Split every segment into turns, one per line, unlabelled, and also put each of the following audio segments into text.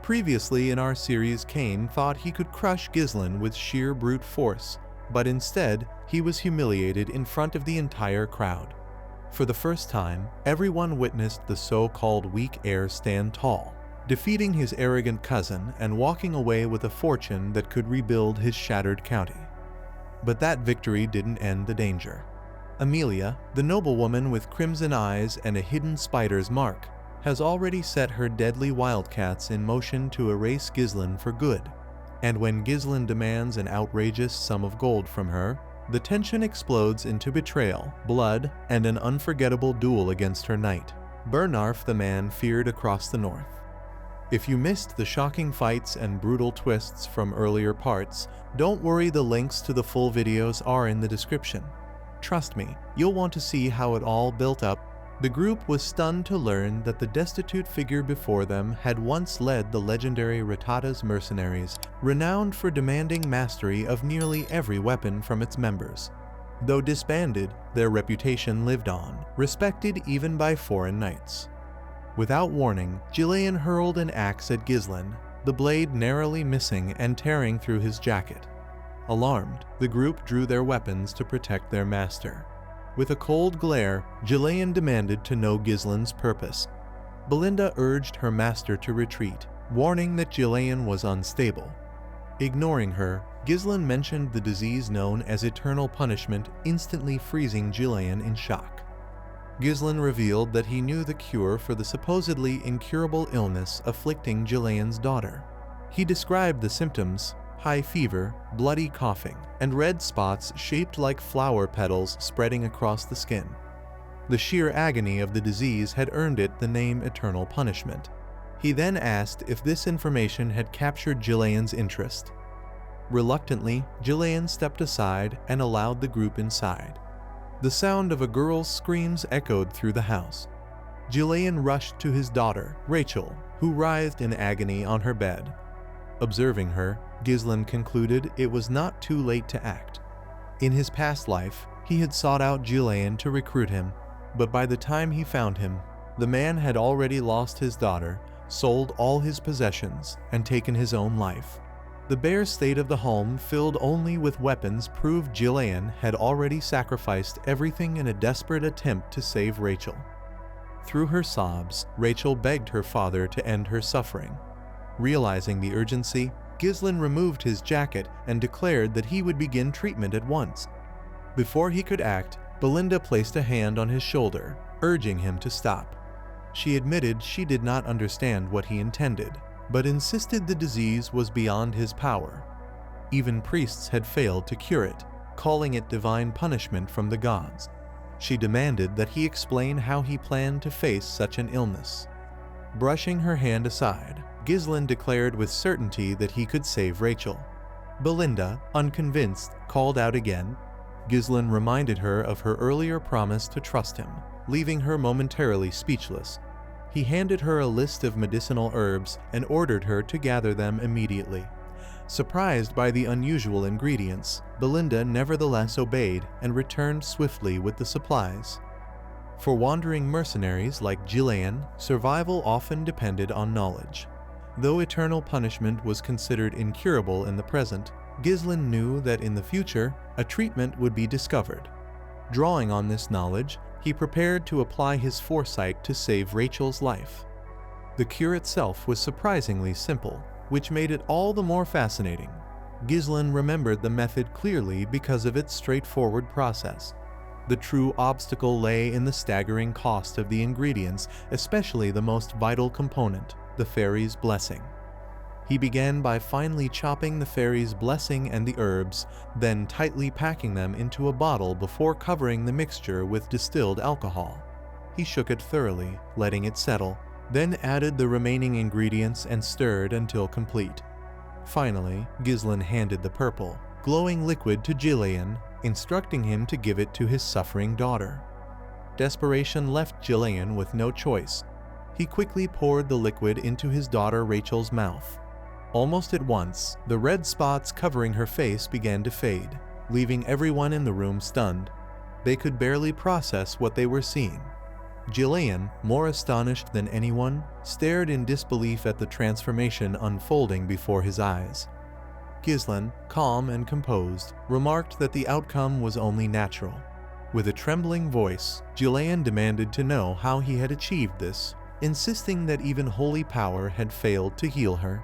Previously in our series, Kane thought he could crush Ghislain with sheer brute force, but instead, he was humiliated in front of the entire crowd. For the first time, everyone witnessed the so-called weak heir stand tall, defeating his arrogant cousin and walking away with a fortune that could rebuild his shattered county. But that victory didn't end the danger. Amelia, the noblewoman with crimson eyes and a hidden spider's mark, has already set her deadly wildcats in motion to erase Ghislain for good. And when Ghislain demands an outrageous sum of gold from her, the tension explodes into betrayal, blood, and an unforgettable duel against her knight, Bernarf, the man feared across the north. If you missed the shocking fights and brutal twists from earlier parts, don't worry, the links to the full videos are in the description. Trust me, you'll want to see how it all built up. The group was stunned to learn that the destitute figure before them had once led the legendary Regressed Mercenaries, renowned for demanding mastery of nearly every weapon from its members. Though disbanded, their reputation lived on, respected even by foreign knights. Without warning, Ghislain hurled an axe at Ghislain, the blade narrowly missing and tearing through his jacket. Alarmed, the group drew their weapons to protect their master. With a cold glare, Ghislain demanded to know Ghislain's purpose. Belinda urged her master to retreat, warning that Ghislain was unstable. Ignoring her, Ghislain mentioned the disease known as eternal punishment, instantly freezing Ghislain in shock. Ghislain revealed that he knew the cure for the supposedly incurable illness afflicting Ghislain's daughter. He described the symptoms: high fever, bloody coughing, and red spots shaped like flower petals spreading across the skin. The sheer agony of the disease had earned it the name eternal punishment. He then asked if this information had captured Ghislain's interest. Reluctantly, Ghislain stepped aside and allowed the group inside. The sound of a girl's screams echoed through the house. Ghislain rushed to his daughter, Rachel, who writhed in agony on her bed. Observing her, Ghislain concluded it was not too late to act. In his past life, he had sought out Ghislain to recruit him, but by the time he found him, the man had already lost his daughter, sold all his possessions, and taken his own life. The bare state of the home, filled only with weapons, proved Ghislain had already sacrificed everything in a desperate attempt to save Rachel. Through her sobs, Rachel begged her father to end her suffering. Realizing the urgency, Ghislain removed his jacket and declared that he would begin treatment at once. Before he could act, Belinda placed a hand on his shoulder, urging him to stop. She admitted she did not understand what he intended, but insisted the disease was beyond his power. Even priests had failed to cure it, calling it divine punishment from the gods. She demanded that he explain how he planned to face such an illness. Brushing her hand aside, Ghislain declared with certainty that he could save Rachel. Belinda, unconvinced, called out again. Ghislain reminded her of her earlier promise to trust him, leaving her momentarily speechless. He handed her a list of medicinal herbs and ordered her to gather them immediately. Surprised by the unusual ingredients, Belinda nevertheless obeyed and returned swiftly with the supplies. For wandering mercenaries like Ghislain, survival often depended on knowledge. Though eternal punishment was considered incurable in the present, Ghislain knew that in the future, a treatment would be discovered. Drawing on this knowledge, he prepared to apply his foresight to save Rachel's life. The cure itself was surprisingly simple, which made it all the more fascinating. Ghislain remembered the method clearly because of its straightforward process. The true obstacle lay in the staggering cost of the ingredients, especially the most vital component, the fairy's blessing. He began by finely chopping the fairy's blessing and the herbs, then tightly packing them into a bottle before covering the mixture with distilled alcohol. He shook it thoroughly, letting it settle, then added the remaining ingredients and stirred until complete. Finally, Ghislain handed the purple, glowing liquid to Ghislain, instructing him to give it to his suffering daughter. Desperation left Ghislain with no choice. He quickly poured the liquid into his daughter Rachel's mouth. Almost at once, the red spots covering her face began to fade, leaving everyone in the room stunned. They could barely process what they were seeing. Jillian, more astonished than anyone, stared in disbelief at the transformation unfolding before his eyes. Ghislain, calm and composed, remarked that the outcome was only natural. With a trembling voice, Jillian demanded to know how he had achieved this, insisting that even holy power had failed to heal her.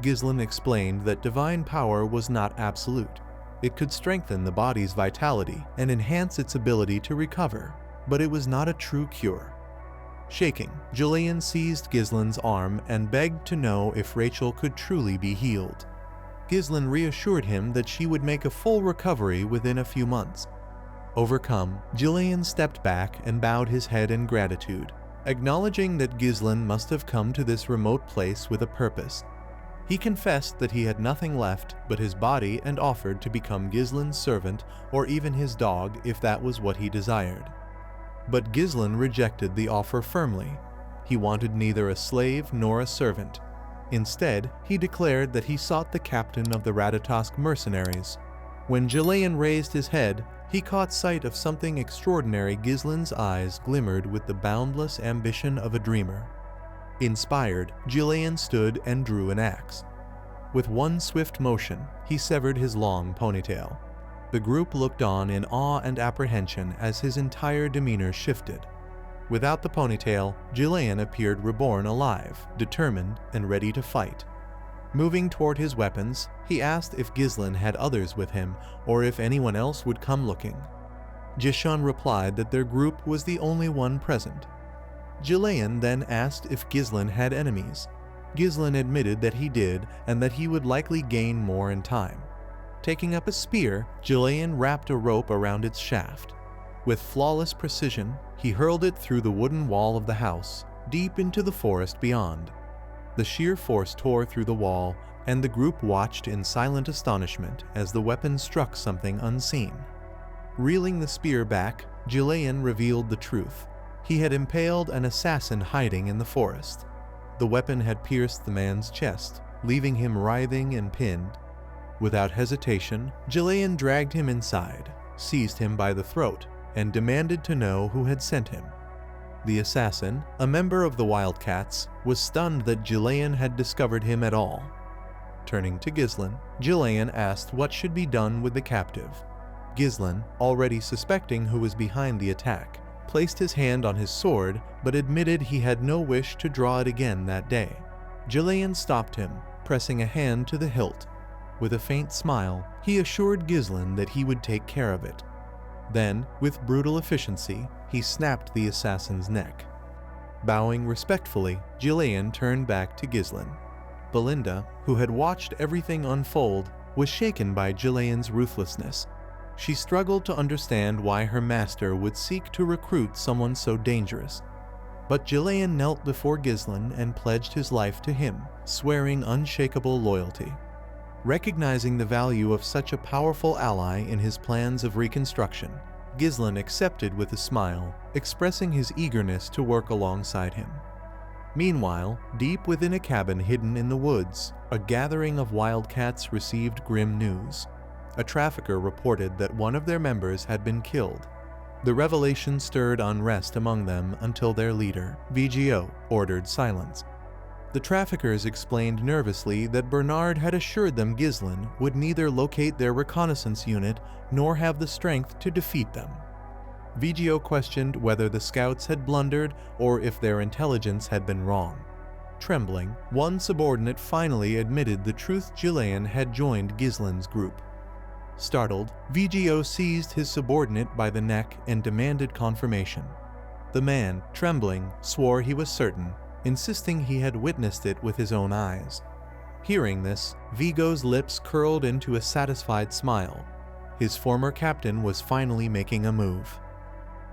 Ghislain explained that divine power was not absolute. It could strengthen the body's vitality and enhance its ability to recover, but it was not a true cure. Shaking, Jillian seized Ghislain's arm and begged to know if Rachel could truly be healed. Ghislain reassured him that she would make a full recovery within a few months. Overcome, Jillian stepped back and bowed his head in gratitude, acknowledging that Ghislain must have come to this remote place with a purpose. He confessed that he had nothing left but his body and offered to become Ghislain's servant or even his dog if that was what he desired. But Ghislain rejected the offer firmly. He wanted neither a slave nor a servant. Instead, he declared that he sought the captain of the Regressed Mercenaries. When Jillian raised his head, he caught sight of something extraordinary. Ghislain's eyes glimmered with the boundless ambition of a dreamer. Inspired, Jillian stood and drew an axe. With one swift motion, he severed his long ponytail. The group looked on in awe and apprehension as his entire demeanor shifted. Without the ponytail, Jillian appeared reborn alive, determined, and ready to fight. Moving toward his weapons, he asked if Ghislain had others with him or if anyone else would come looking. Jishan replied that their group was the only one present. Jillian then asked if Ghislain had enemies. Ghislain admitted that he did and that he would likely gain more in time. Taking up a spear, Jillian wrapped a rope around its shaft. With flawless precision, he hurled it through the wooden wall of the house, deep into the forest beyond. The sheer force tore through the wall, and the group watched in silent astonishment as the weapon struck something unseen. Reeling the spear back, Jillian revealed the truth. He had impaled an assassin hiding in the forest. The weapon had pierced the man's chest, leaving him writhing and pinned. Without hesitation, Jillian dragged him inside, seized him by the throat, and demanded to know who had sent him. The assassin, a member of the Wildcats, was stunned that Jillian had discovered him at all. Turning to Ghislain, Jillian asked what should be done with the captive. Ghislain, already suspecting who was behind the attack, placed his hand on his sword but admitted he had no wish to draw it again that day. Jillian stopped him, pressing a hand to the hilt. With a faint smile, he assured Ghislain that he would take care of it. Then, with brutal efficiency, he snapped the assassin's neck. Bowing respectfully, Jillian turned back to Ghislain. Belinda, who had watched everything unfold, was shaken by Jillian's ruthlessness. She struggled to understand why her master would seek to recruit someone so dangerous. But Jillian knelt before Ghislain and pledged his life to him, swearing unshakable loyalty. Recognizing the value of such a powerful ally in his plans of reconstruction, Ghislain accepted with a smile, expressing his eagerness to work alongside him. Meanwhile, deep within a cabin hidden in the woods, a gathering of wildcats received grim news. A trafficker reported that one of their members had been killed. The revelation stirred unrest among them until their leader, VGO, ordered silence. The traffickers explained nervously that Bernard had assured them Ghislain would neither locate their reconnaissance unit nor have the strength to defeat them. VGO questioned whether the scouts had blundered or if their intelligence had been wrong. Trembling, one subordinate finally admitted the truth: Jillian had joined Ghislain's group. Startled, VGO seized his subordinate by the neck and demanded confirmation. The man, trembling, swore he was certain, insisting he had witnessed it with his own eyes. Hearing this, Vigo's lips curled into a satisfied smile. His former captain was finally making a move.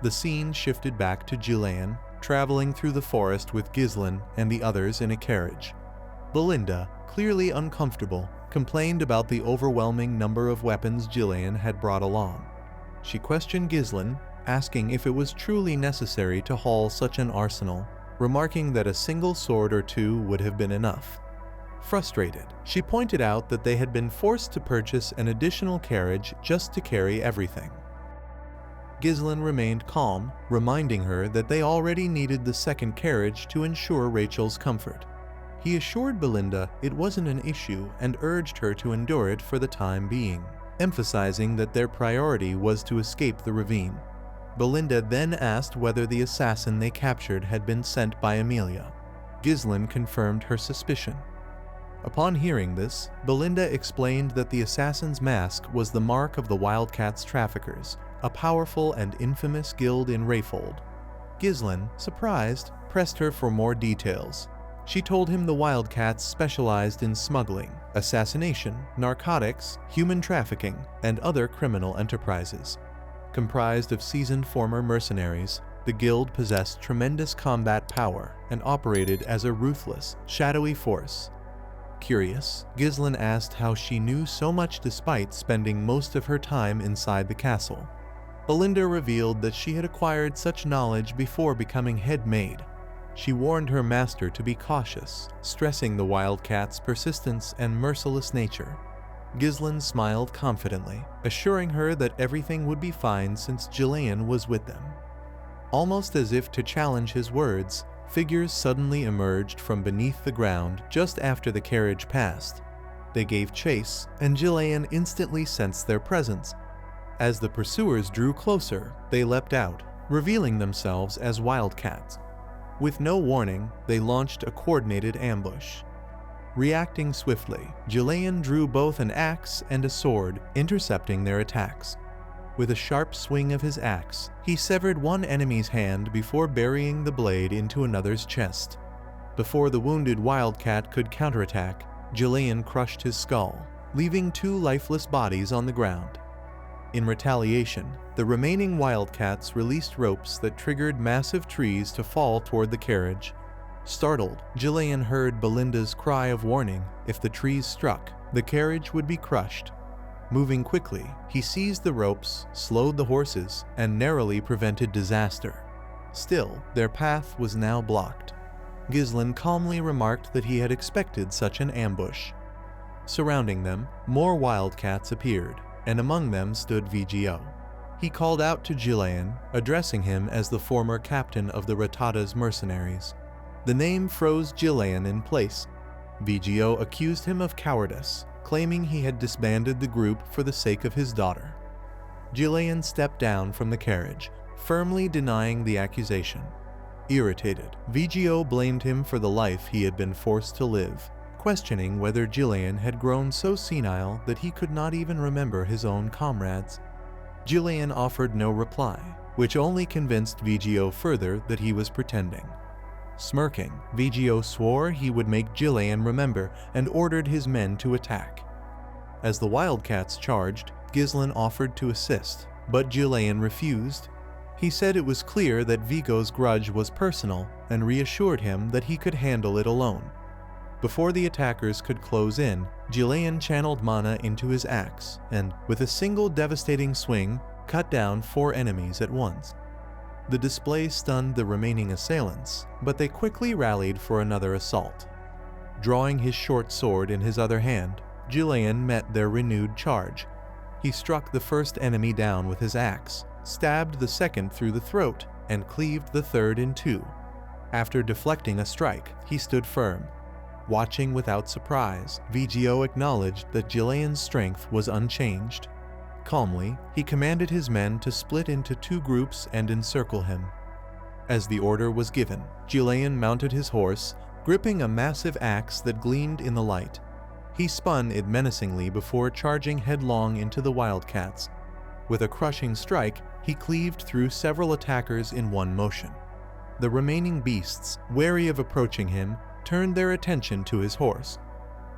The scene shifted back to Jillian, traveling through the forest with Ghislain and the others in a carriage. Belinda, clearly uncomfortable, complained about the overwhelming number of weapons Jillian had brought along. She questioned Ghislain, asking if it was truly necessary to haul such an arsenal, remarking that a single sword or two would have been enough. Frustrated, she pointed out that they had been forced to purchase an additional carriage just to carry everything. Ghislaine remained calm, reminding her that they already needed the second carriage to ensure Rachel's comfort. He assured Belinda it wasn't an issue and urged her to endure it for the time being, emphasizing that their priority was to escape the ravine. Belinda then asked whether the assassin they captured had been sent by Amelia. Ghislaine confirmed her suspicion. Upon hearing this, Belinda explained that the assassin's mask was the mark of the Wildcats traffickers, a powerful and infamous guild in Rayfold. Ghislaine, surprised, pressed her for more details. She told him the Wildcats specialized in smuggling, assassination, narcotics, human trafficking, and other criminal enterprises. Comprised of seasoned former mercenaries, the guild possessed tremendous combat power and operated as a ruthless, shadowy force. Curious, Ghislaine asked how she knew so much despite spending most of her time inside the castle. Belinda revealed that she had acquired such knowledge before becoming head maid. She warned her master to be cautious, stressing the Wildcats' persistence and merciless nature. Ghislaine smiled confidently, assuring her that everything would be fine since Jillian was with them. Almost as if to challenge his words, figures suddenly emerged from beneath the ground just after the carriage passed. They gave chase, and Jillian instantly sensed their presence. As the pursuers drew closer, they leapt out, revealing themselves as Wildcats. With no warning, they launched a coordinated ambush. Reacting swiftly, Jillian drew both an axe and a sword, intercepting their attacks. With a sharp swing of his axe, he severed one enemy's hand before burying the blade into another's chest. Before the wounded Wildcat could counterattack, Jillian crushed his skull, leaving two lifeless bodies on the ground. In retaliation, the remaining Wildcats released ropes that triggered massive trees to fall toward the carriage. Startled, Jillian heard Belinda's cry of warning: if the trees struck, the carriage would be crushed. Moving quickly, he seized the ropes, slowed the horses, and narrowly prevented disaster. Still, their path was now blocked. Ghislaine calmly remarked that he had expected such an ambush. Surrounding them, more Wildcats appeared, and among them stood VGO. He called out to Jillian, addressing him as the former captain of the Regressed Mercenaries. The name froze Jillian in place. VGO accused him of cowardice, claiming he had disbanded the group for the sake of his daughter. Jillian stepped down from the carriage, firmly denying the accusation. Irritated, VGO blamed him for the life he had been forced to live, questioning whether Jillian had grown so senile that he could not even remember his own comrades. Jillian offered no reply, which only convinced VGO further that he was pretending. Smirking, VGO swore he would make Jillian remember and ordered his men to attack. As the Wildcats charged, Ghislaine offered to assist, but Jillian refused. He said it was clear that Vigo's grudge was personal and reassured him that he could handle it alone. Before the attackers could close in, Jillian channeled mana into his axe and, with a single devastating swing, cut down 4 enemies at once. The display stunned the remaining assailants, but they quickly rallied for another assault. Drawing his short sword in his other hand, Jillian met their renewed charge. He struck the first enemy down with his axe, stabbed the second through the throat, and cleaved the third in 2. After deflecting a strike, he stood firm. Watching without surprise, VGO acknowledged that Jillian's strength was unchanged. Calmly, he commanded his men to split into 2 groups and encircle him. As the order was given, Jillian mounted his horse, gripping a massive axe that gleamed in the light. He spun it menacingly before charging headlong into the Wildcats. With a crushing strike, he cleaved through several attackers in one motion. The remaining beasts, wary of approaching him, turned their attention to his horse.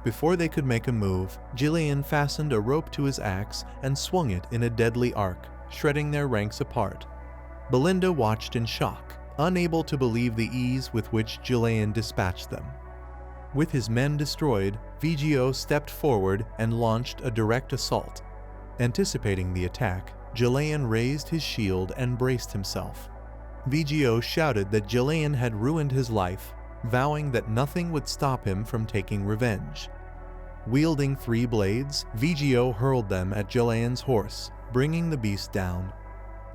Before they could make a move, Jillian fastened a rope to his axe and swung it in a deadly arc, shredding their ranks apart. Belinda watched in shock, unable to believe the ease with which Jillian dispatched them. With his men destroyed, VGO stepped forward and launched a direct assault. Anticipating the attack, Jillian raised his shield and braced himself. VGO shouted that Jillian had ruined his life, vowing that nothing would stop him from taking revenge. Wielding 3 blades, VGO hurled them at Jillian's horse, bringing the beast down.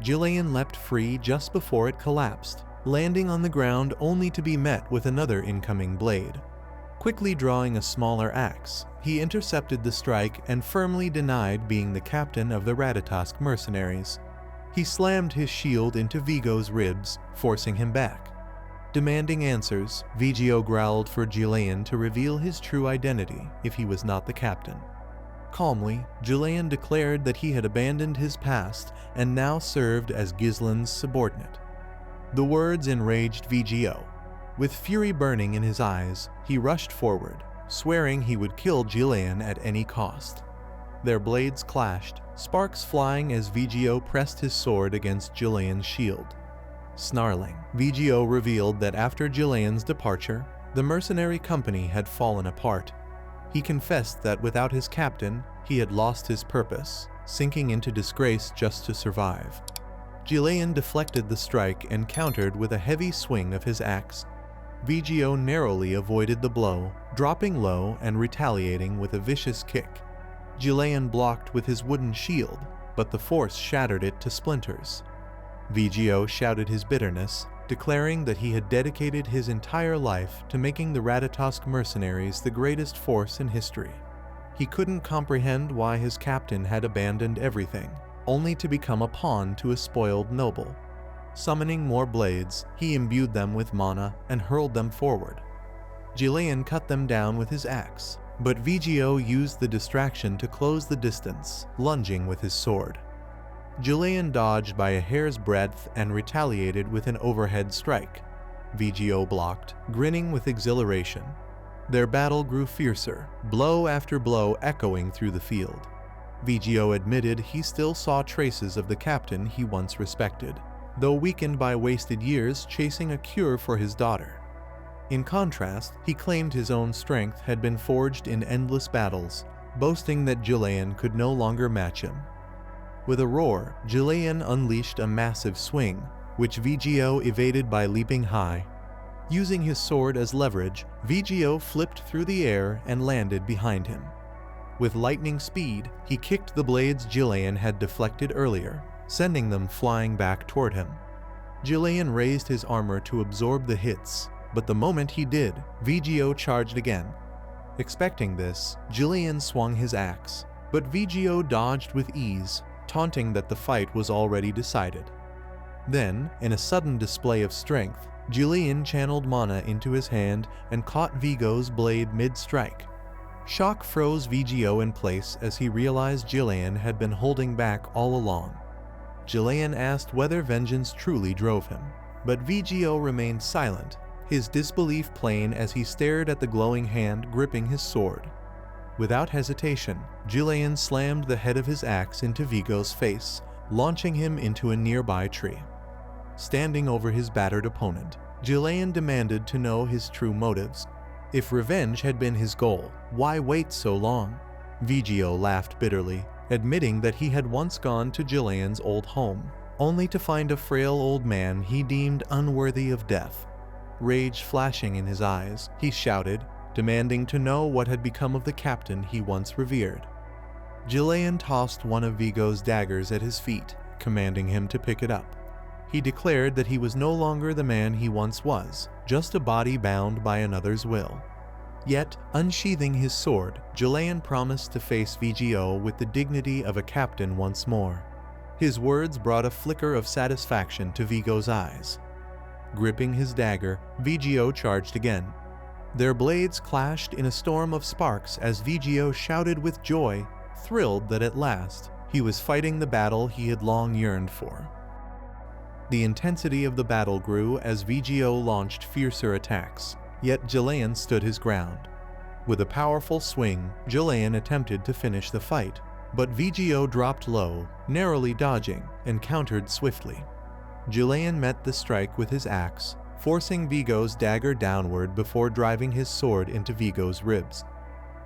Jillian leapt free just before it collapsed, landing on the ground only to be met with another incoming blade. Quickly drawing a smaller axe, he intercepted the strike and firmly denied being the captain of the Regressed Mercenaries. He slammed his shield into Vigo's ribs, forcing him back. Demanding answers, Vigo growled for Jillian to reveal his true identity if he was not the captain. Calmly, Jillian declared that he had abandoned his past and now served as Gislin's subordinate. The words enraged Vigo. With fury burning in his eyes, he rushed forward, swearing he would kill Jillian at any cost. Their blades clashed, sparks flying as Vigo pressed his sword against Jillian's shield. Snarling, Vigo revealed that after Jillian's departure, the mercenary company had fallen apart. He confessed that without his captain, he had lost his purpose, sinking into disgrace just to survive. Jillian deflected the strike and countered with a heavy swing of his axe. Vigo narrowly avoided the blow, dropping low and retaliating with a vicious kick. Jillian blocked with his wooden shield, but the force shattered it to splinters. Vigo shouted his bitterness, declaring that he had dedicated his entire life to making the Regressed Mercenaries the greatest force in history. He couldn't comprehend why his captain had abandoned everything, only to become a pawn to a spoiled noble. Summoning more blades, he imbued them with mana and hurled them forward. Jillian cut them down with his axe, but Vigo used the distraction to close the distance, lunging with his sword. Jillian dodged by a hair's breadth and retaliated with an overhead strike. Vigo blocked, grinning with exhilaration. Their battle grew fiercer, blow after blow echoing through the field. Vigo admitted he still saw traces of the captain he once respected, though weakened by wasted years chasing a cure for his daughter. In contrast, he claimed his own strength had been forged in endless battles, boasting that Jillian could no longer match him. With a roar, Jillian unleashed a massive swing, which Vigo evaded by leaping high. Using his sword as leverage, Vigo flipped through the air and landed behind him. With lightning speed, he kicked the blades Jillian had deflected earlier, sending them flying back toward him. Jillian raised his armor to absorb the hits, but the moment he did, Vigo charged again. Expecting this, Jillian swung his axe, but Vigo dodged with ease, taunting that the fight was already decided. Then, in a sudden display of strength, Jillian channeled mana into his hand and caught Vigo's blade mid-strike. Shock froze Vigo in place as he realized Jillian had been holding back all along. Jillian asked whether vengeance truly drove him, but Vigo remained silent, his disbelief plain as he stared at the glowing hand gripping his sword. Without hesitation, Jillian slammed the head of his axe into Vigo's face, launching him into a nearby tree. Standing over his battered opponent, Jillian demanded to know his true motives. If revenge had been his goal, why wait so long? Vigo laughed bitterly, admitting that he had once gone to Jillian's old home, only to find a frail old man he deemed unworthy of death. Rage flashing in his eyes, he shouted, demanding to know what had become of the captain he once revered. Jillian tossed one of Vigo's daggers at his feet, commanding him to pick it up. He declared that he was no longer the man he once was, just a body bound by another's will. Yet, unsheathing his sword, Jillian promised to face Vigo with the dignity of a captain once more. His words brought a flicker of satisfaction to Vigo's eyes. Gripping his dagger, Vigo charged again. Their blades clashed in a storm of sparks as Vigo shouted with joy, thrilled that at last he was fighting the battle he had long yearned for. The intensity of the battle grew as Vigo launched fiercer attacks, yet Jillian stood his ground. With a powerful swing, Jillian attempted to finish the fight, but Vigo dropped low, narrowly dodging, and countered swiftly. Jillian met the strike with his axe, forcing Vigo's dagger downward before driving his sword into Vigo's ribs.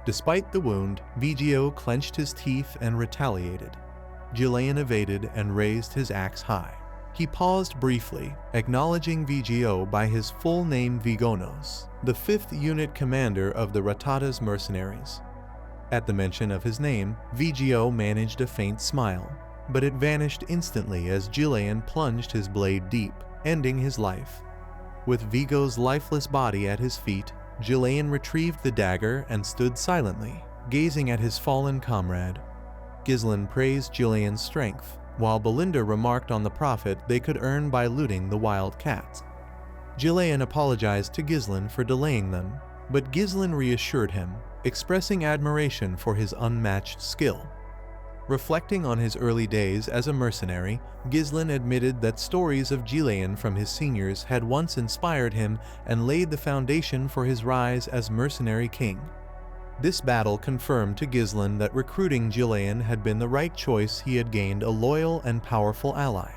Despite the wound, Vigo clenched his teeth and retaliated. Jillian evaded and raised his axe high. He paused briefly, acknowledging Vigo by his full name Vigonos, the 5th unit commander of the Regressed Mercenaries. At the mention of his name, Vigo managed a faint smile. but it vanished instantly as Gillian plunged his blade deep, ending his life. With Vigo's lifeless body at his feet, Gillian retrieved the dagger and stood silently, gazing at his fallen comrade. Ghislain praised Gillian's strength, while Belinda remarked on the profit they could earn by looting the wild cats. Gillian apologized to Ghislain for delaying them, but Ghislain reassured him, expressing admiration for his unmatched skill. Reflecting on his early days as a mercenary, Ghislain admitted that stories of Gillian from his seniors had once inspired him and laid the foundation for his rise as mercenary king. This battle confirmed to Ghislain that recruiting Gillian had been the right choice. He had gained a loyal and powerful ally.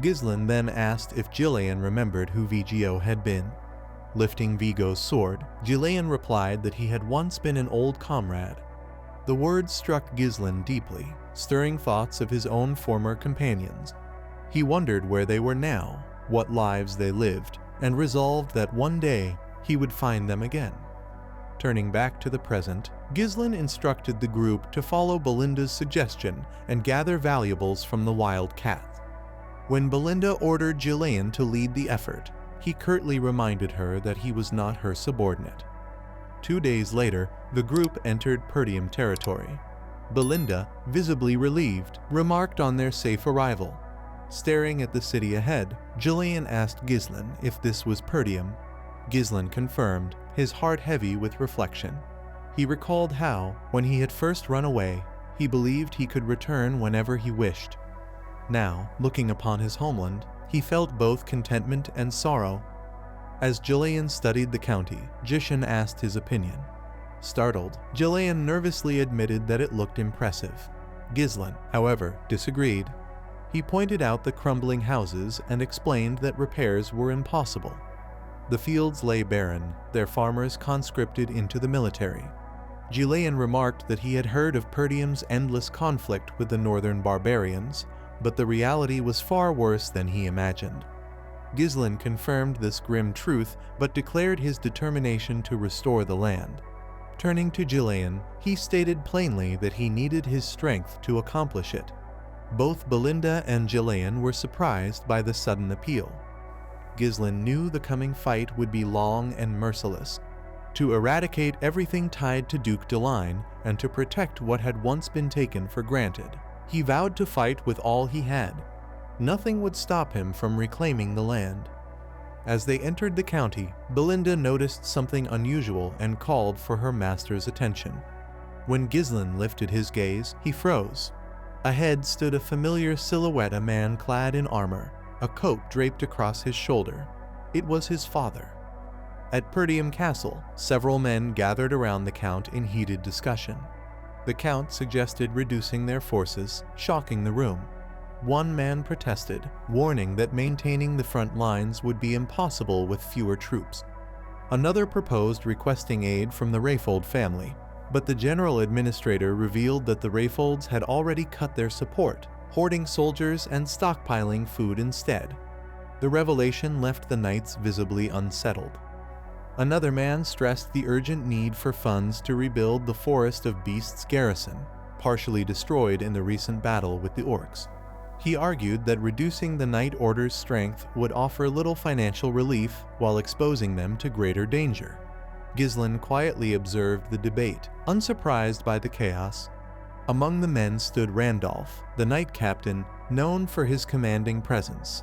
Ghislain then asked if Gillian remembered who Vigo had been. Lifting Vigo's sword, Gillian replied that he had once been an old comrade. The words struck Ghislain deeply, stirring thoughts of his own former companions. He wondered where they were now, what lives they lived, and resolved that one day he would find them again. Turning back to the present, Ghislain instructed the group to follow Belinda's suggestion and gather valuables from the wild cat. When Belinda ordered Gillian to lead the effort, he curtly reminded her that he was not her subordinate. 2 days later, the group entered Perdium territory. Belinda, visibly relieved, remarked on their safe arrival. Staring at the city ahead, Gillian asked Ghislain if this was Perdium. Ghislain confirmed, his heart heavy with reflection. He recalled how, when he had first run away, he believed he could return whenever he wished. Now, looking upon his homeland, he felt both contentment and sorrow. As Gillian studied the county, Jishin asked his opinion. Startled, Gillian nervously admitted that it looked impressive. Ghislain, however, disagreed. He pointed out the crumbling houses and explained that repairs were impossible. The fields lay barren, their farmers conscripted into the military. Gillian remarked that he had heard of Perdium's endless conflict with the northern barbarians, but the reality was far worse than he imagined. Ghislain confirmed this grim truth, but declared his determination to restore the land. Turning to Gillian, he stated plainly that he needed his strength to accomplish it. Both Belinda and Gillian were surprised by the sudden appeal. Ghislain knew the coming fight would be long and merciless. To eradicate everything tied to Duke Deline and to protect what had once been taken for granted, he vowed to fight with all he had. Nothing would stop him from reclaiming the land. As they entered the county, Belinda noticed something unusual and called for her master's attention. When Ghislain lifted his gaze, he froze. Ahead stood a familiar silhouette, a man clad in armor, a coat draped across his shoulder. It was his father. At Perdium Castle, several men gathered around the Count in heated discussion. The Count suggested reducing their forces, shocking the room. One man protested, warning that maintaining the front lines would be impossible with fewer troops. Another proposed requesting aid from the Rayfold family, but the general administrator revealed that the Rayfolds had already cut their support, hoarding soldiers and stockpiling food instead. The revelation left the knights visibly unsettled. Another man stressed the urgent need for funds to rebuild the Forest of Beasts garrison, partially destroyed in the recent battle with the orcs. He argued that reducing the Knight Order's strength would offer little financial relief while exposing them to greater danger. Ghislain quietly observed the debate, unsurprised by the chaos. Among the men stood Randolph, the knight captain, known for his commanding presence.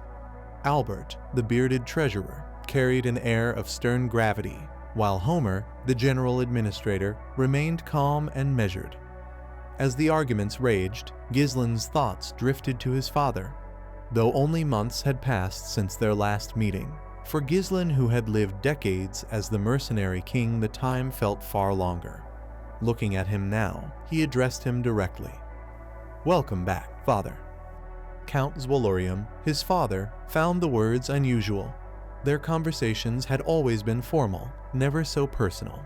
Albert, the bearded treasurer, carried an air of stern gravity, while Homer, the general administrator, remained calm and measured. As the arguments raged, Ghislain's thoughts drifted to his father. Though only months had passed since their last meeting, for Ghislain, who had lived decades as the mercenary king, the time felt far longer. Looking at him now, he addressed him directly. "Welcome back, father." Count Zwolorium, his father, found the words unusual. Their conversations had always been formal, never so personal.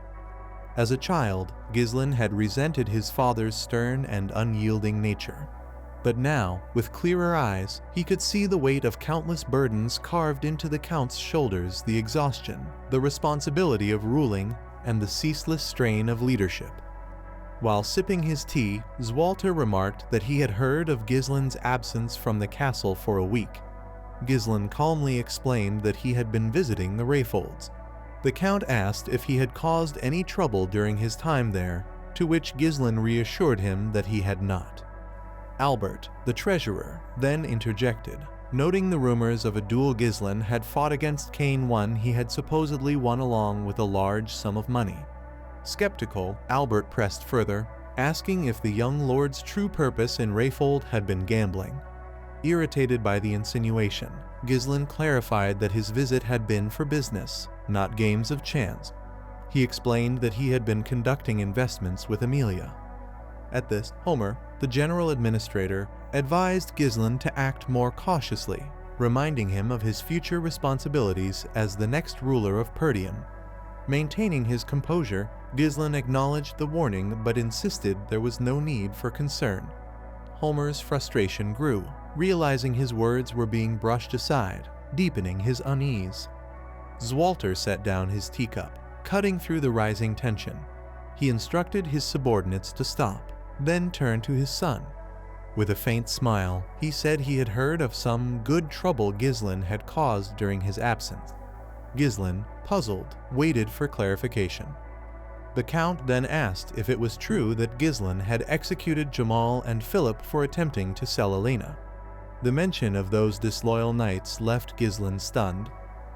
As a child, Ghislain had resented his father's stern and unyielding nature. But now, with clearer eyes, he could see the weight of countless burdens carved into the Count's shoulders, the exhaustion, the responsibility of ruling, and the ceaseless strain of leadership. While sipping his tea, Zwalter remarked that he had heard of Gislin's absence from the castle for a week. Gislin calmly explained that he had been visiting the Rayfolds. The Count asked if he had caused any trouble during his time there, to which Gislin reassured him that he had not. Albert, the treasurer, then interjected, noting the rumors of a duel Gislin had fought against Kane, one he had supposedly won along with a large sum of money. Skeptical, Albert pressed further, asking if the young lord's true purpose in Rayfold had been gambling. Irritated by the insinuation, Gislin clarified that his visit had been for business, not games of chance. He explained that he had been conducting investments with Amelia. At this, Homer, the general administrator, advised Gislin to act more cautiously, reminding him of his future responsibilities as the next ruler of Perdium. Maintaining his composure, Gislin acknowledged the warning but insisted there was no need for concern. Homer's frustration grew, realizing his words were being brushed aside, deepening his unease. Zwalter set down his teacup, cutting through the rising tension. He instructed his subordinates to stop, then turned to his son. With a faint smile, he said he had heard of some good trouble Gislin had caused during his absence. Gislin, puzzled, waited for clarification. The Count then asked if it was true that Gislin had executed Jamal and Philip for attempting to sell Elena. The mention of those disloyal knights left Gislin stunned.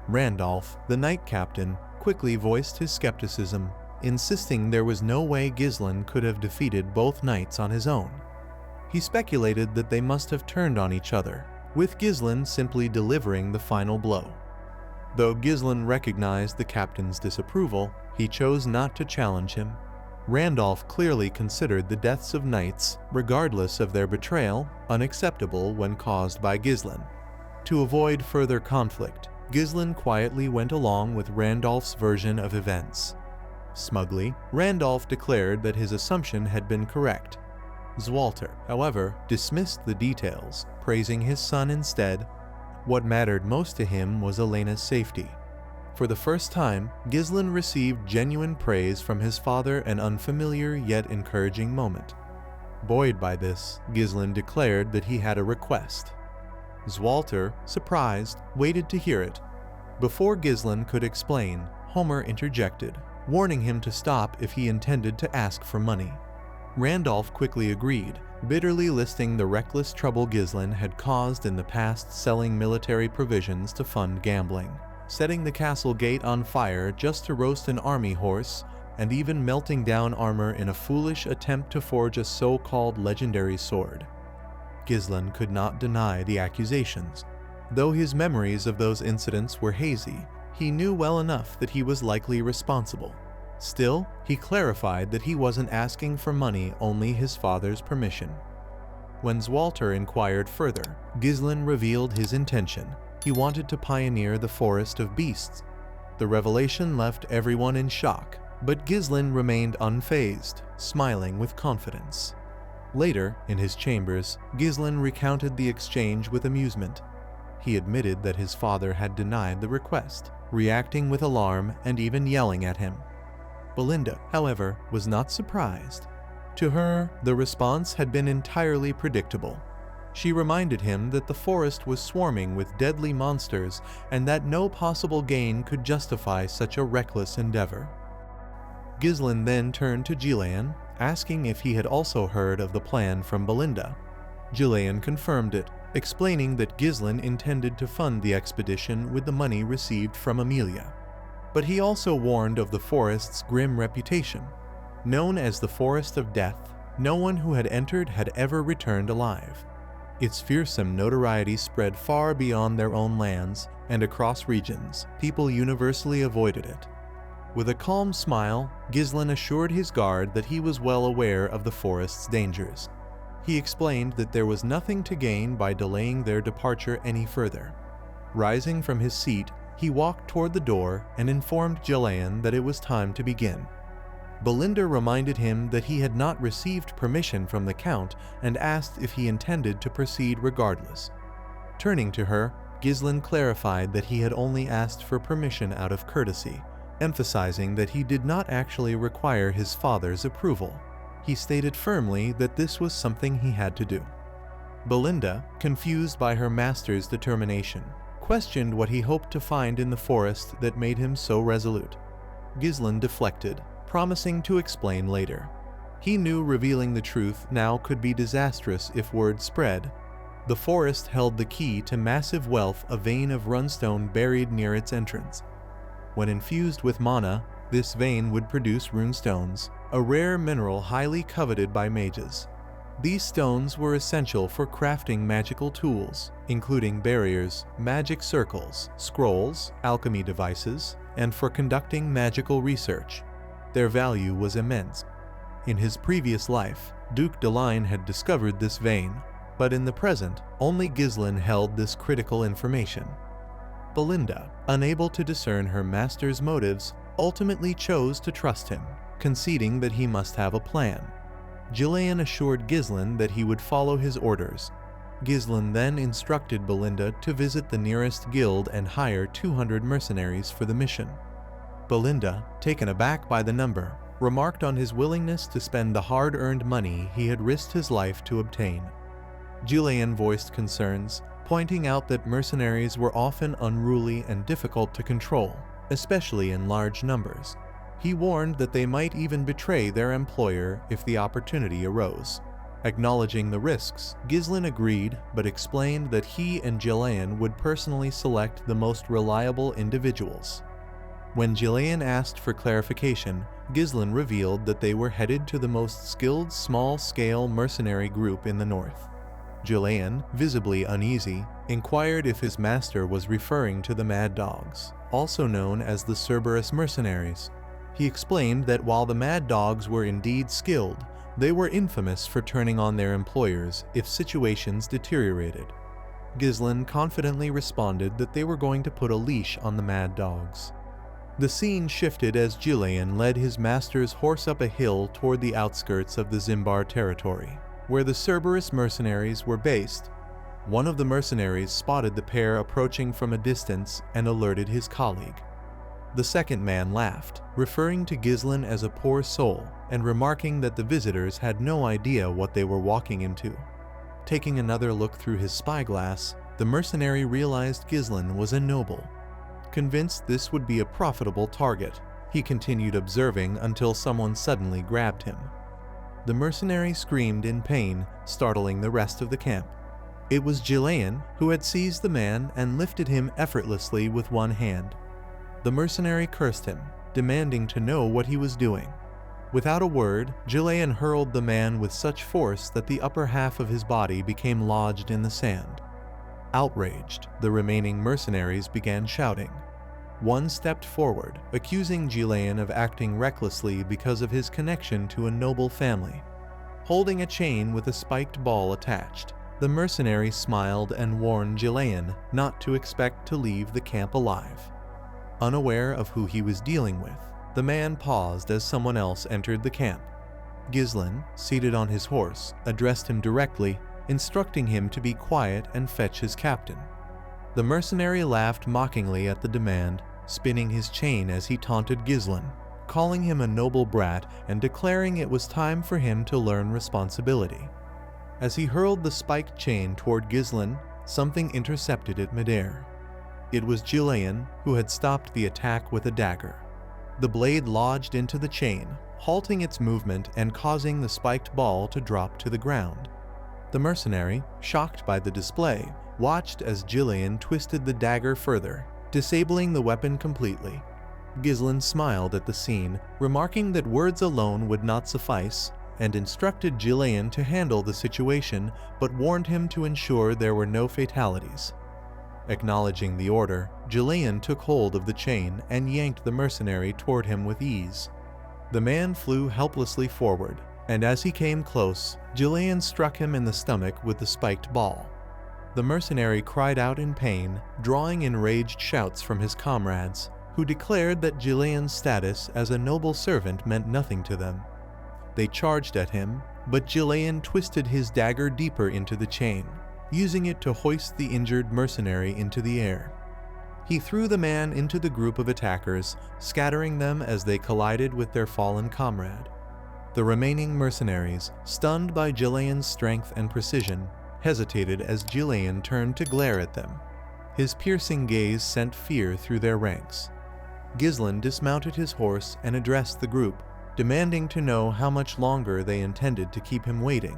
Randolph, the knight captain, quickly voiced his skepticism, insisting there was no way Gislin could have defeated both knights on his own. He speculated that they must have turned on each other, with Gislin simply delivering the final blow. Though Gislin recognized the captain's disapproval, he chose not to challenge him. Randolph clearly considered the deaths of knights, regardless of their betrayal, unacceptable when caused by Gislin. To avoid further conflict, Gislin quietly went along with Randolph's version of events. Smugly, Randolph declared that his assumption had been correct. Zwalter, however, dismissed the details, praising his son instead. What mattered most to him was Elena's safety. For the first time, Gislin received genuine praise from his father, an unfamiliar yet encouraging moment. Buoyed by this, Gislin declared that he had a request. Zwalter, surprised, waited to hear it. Before Gislin could explain, Homer interjected, warning him to stop if he intended to ask for money. Randolph quickly agreed, bitterly listing the reckless trouble Gislin had caused in the past, selling military provisions to fund gambling, setting the castle gate on fire just to roast an army horse, and even melting down armor in a foolish attempt to forge a so-called legendary sword. Gislin could not deny the accusations. Though his memories of those incidents were hazy, he knew well enough that he was likely responsible. Still, he clarified that he wasn't asking for money, only his father's permission. When Zwalter inquired further, Gislin revealed his intention. He wanted to pioneer the forest of beasts. The revelation left everyone in shock, but Gislin remained unfazed, smiling with confidence. Later, in his chambers, Gislin recounted the exchange with amusement. He admitted that his father had denied the request, reacting with alarm and even yelling at him. Belinda, however, was not surprised. To her, the response had been entirely predictable. She reminded him that the forest was swarming with deadly monsters and that no possible gain could justify such a reckless endeavor. Gislin then turned to Gillian, asking if he had also heard of the plan from Belinda. Gillian confirmed it, explaining that Gislin intended to fund the expedition with the money received from Amelia. But he also warned of the forest's grim reputation. Known as the Forest of Death, no one who had entered had ever returned alive. Its fearsome notoriety spread far beyond their own lands, and across regions, people universally avoided it. With a calm smile, Gislin assured his guard that he was well aware of the forest's dangers. He explained that there was nothing to gain by delaying their departure any further. Rising from his seat, he walked toward the door and informed Gillian that it was time to begin. Belinda reminded him that he had not received permission from the Count and asked if he intended to proceed regardless. Turning to her, Gislin clarified that he had only asked for permission out of courtesy, emphasizing that he did not actually require his father's approval. he stated firmly that this was something he had to do. Belinda, confused by her master's determination, questioned what he hoped to find in the forest that made him so resolute. Ghislain deflected, promising to explain later. He knew revealing the truth now could be disastrous if word spread. The forest held the key to massive wealth, a vein of runestone buried near its entrance. When infused with mana, this vein would produce runestones, a rare mineral highly coveted by mages. These stones were essential for crafting magical tools, including barriers, magic circles, scrolls, alchemy devices, and for conducting magical research. Their value was immense. In his previous life, Duke Deline had discovered this vein, but in the present, only Ghislain held this critical information. Belinda, unable to discern her master's motives, ultimately chose to trust him, conceding that he must have a plan. Ghislain assured Ghislain that he would follow his orders. Ghislain then instructed Belinda to visit the nearest guild and hire 200 mercenaries for the mission. Belinda, taken aback by the number, remarked on his willingness to spend the hard-earned money he had risked his life to obtain. Ghislain voiced concerns, pointing out that mercenaries were often unruly and difficult to control, especially in large numbers. He warned that they might even betray their employer if the opportunity arose. Acknowledging the risks, Ghislain agreed but explained that he and Ghislain would personally select the most reliable individuals. When Ghislain asked for clarification, Ghislain revealed that they were headed to the most skilled small-scale mercenary group in the north. Ghislain, visibly uneasy, inquired if his master was referring to the Mad Dogs, also known as the Regressed Mercenaries. He explained that while the Mad Dogs were indeed skilled, they were infamous for turning on their employers if situations deteriorated. Ghislain confidently responded that they were going to put a leash on the Mad Dogs. The scene shifted as Ghislain led his master's horse up a hill toward the outskirts of the Zimbar territory, where the Regressed Mercenaries were based. One of the mercenaries spotted the pair approaching from a distance and alerted his colleague. The second man laughed, referring to Ghislain as a poor soul and remarking that the visitors had no idea what they were walking into. Taking another look through his spyglass, the mercenary realized Ghislain was a noble. Convinced this would be a profitable target, he continued observing until someone suddenly grabbed him. The mercenary screamed in pain, startling the rest of the camp. It was Ghislain who had seized the man and lifted him effortlessly with one hand. The mercenary cursed him, demanding to know what he was doing. Without a word, Ghislain hurled the man with such force that the upper half of his body became lodged in the sand. Outraged, the remaining mercenaries began shouting. One stepped forward, accusing Ghislain of acting recklessly because of his connection to a noble family. Holding a chain with a spiked ball attached, the mercenary smiled and warned Ghislain not to expect to leave the camp alive. Unaware of who he was dealing with, the man paused as someone else entered the camp. Ghislain, seated on his horse, addressed him directly, instructing him to be quiet and fetch his captain. The mercenary laughed mockingly at the demand, spinning his chain as he taunted Ghislain, calling him a noble brat and declaring it was time for him to learn responsibility. As he hurled the spiked chain toward Ghislain, something intercepted it midair. It was Ghislain who had stopped the attack with a dagger. The blade lodged into the chain, halting its movement and causing the spiked ball to drop to the ground. The mercenary, shocked by the display, watched as Ghislain twisted the dagger further, disabling the weapon completely. Ghislain smiled at the scene, remarking that words alone would not suffice, and instructed Ghislain to handle the situation, but warned him to ensure there were no fatalities. Acknowledging the order, Ghislain took hold of the chain and yanked the mercenary toward him with ease. The man flew helplessly forward, and as he came close, Ghislain struck him in the stomach with the spiked ball. The mercenary cried out in pain, drawing enraged shouts from his comrades, who declared that Ghislain's status as a noble servant meant nothing to them. They charged at him, but Ghislain twisted his dagger deeper into the chain, using it to hoist the injured mercenary into the air. He threw the man into the group of attackers, scattering them as they collided with their fallen comrade. The remaining mercenaries, stunned by Jillian's strength and precision, hesitated as Jillian turned to glare at them. His piercing gaze sent fear through their ranks. Ghislain dismounted his horse and addressed the group, demanding to know how much longer they intended to keep him waiting.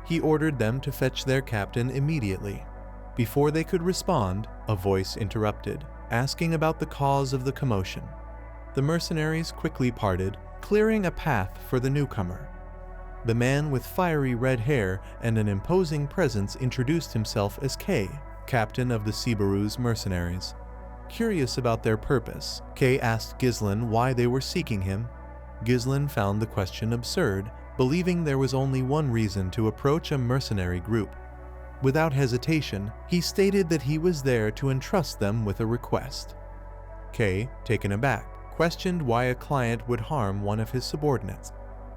He ordered them to fetch their captain immediately. Before they could respond, a voice interrupted, asking about the cause of the commotion. The mercenaries quickly parted, clearing a path for the newcomer. The man with fiery red hair and an imposing presence introduced himself as Kay, captain of the Regressed Mercenaries. Curious about their purpose, Kay asked Ghislain why they were seeking him. Ghislain found the question absurd, believing there was only one reason to approach a mercenary group. Without hesitation, he stated that he was there to entrust them with a request. Kay, taken aback, questioned why a client would harm one of his subordinates.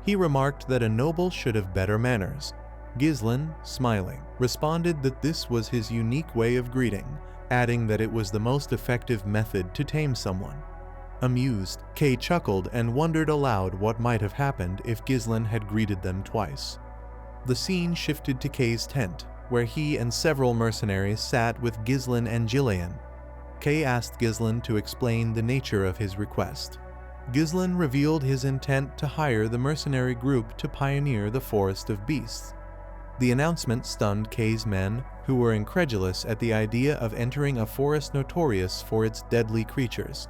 He remarked that a noble should have better manners. Ghislain, smiling, responded that this was his unique way of greeting, adding that it was the most effective method to tame someone. Amused, Kay chuckled and wondered aloud what might have happened if Ghislain had greeted them twice. The scene shifted to Kay's tent, where he and several mercenaries sat with Ghislain and Jillian. Kay asked Ghislain to explain the nature of his request. Ghislain revealed his intent to hire the mercenary group to pioneer the Forest of Beasts. The announcement stunned Kay's men, who were incredulous at the idea of entering a forest notorious for its deadly creatures.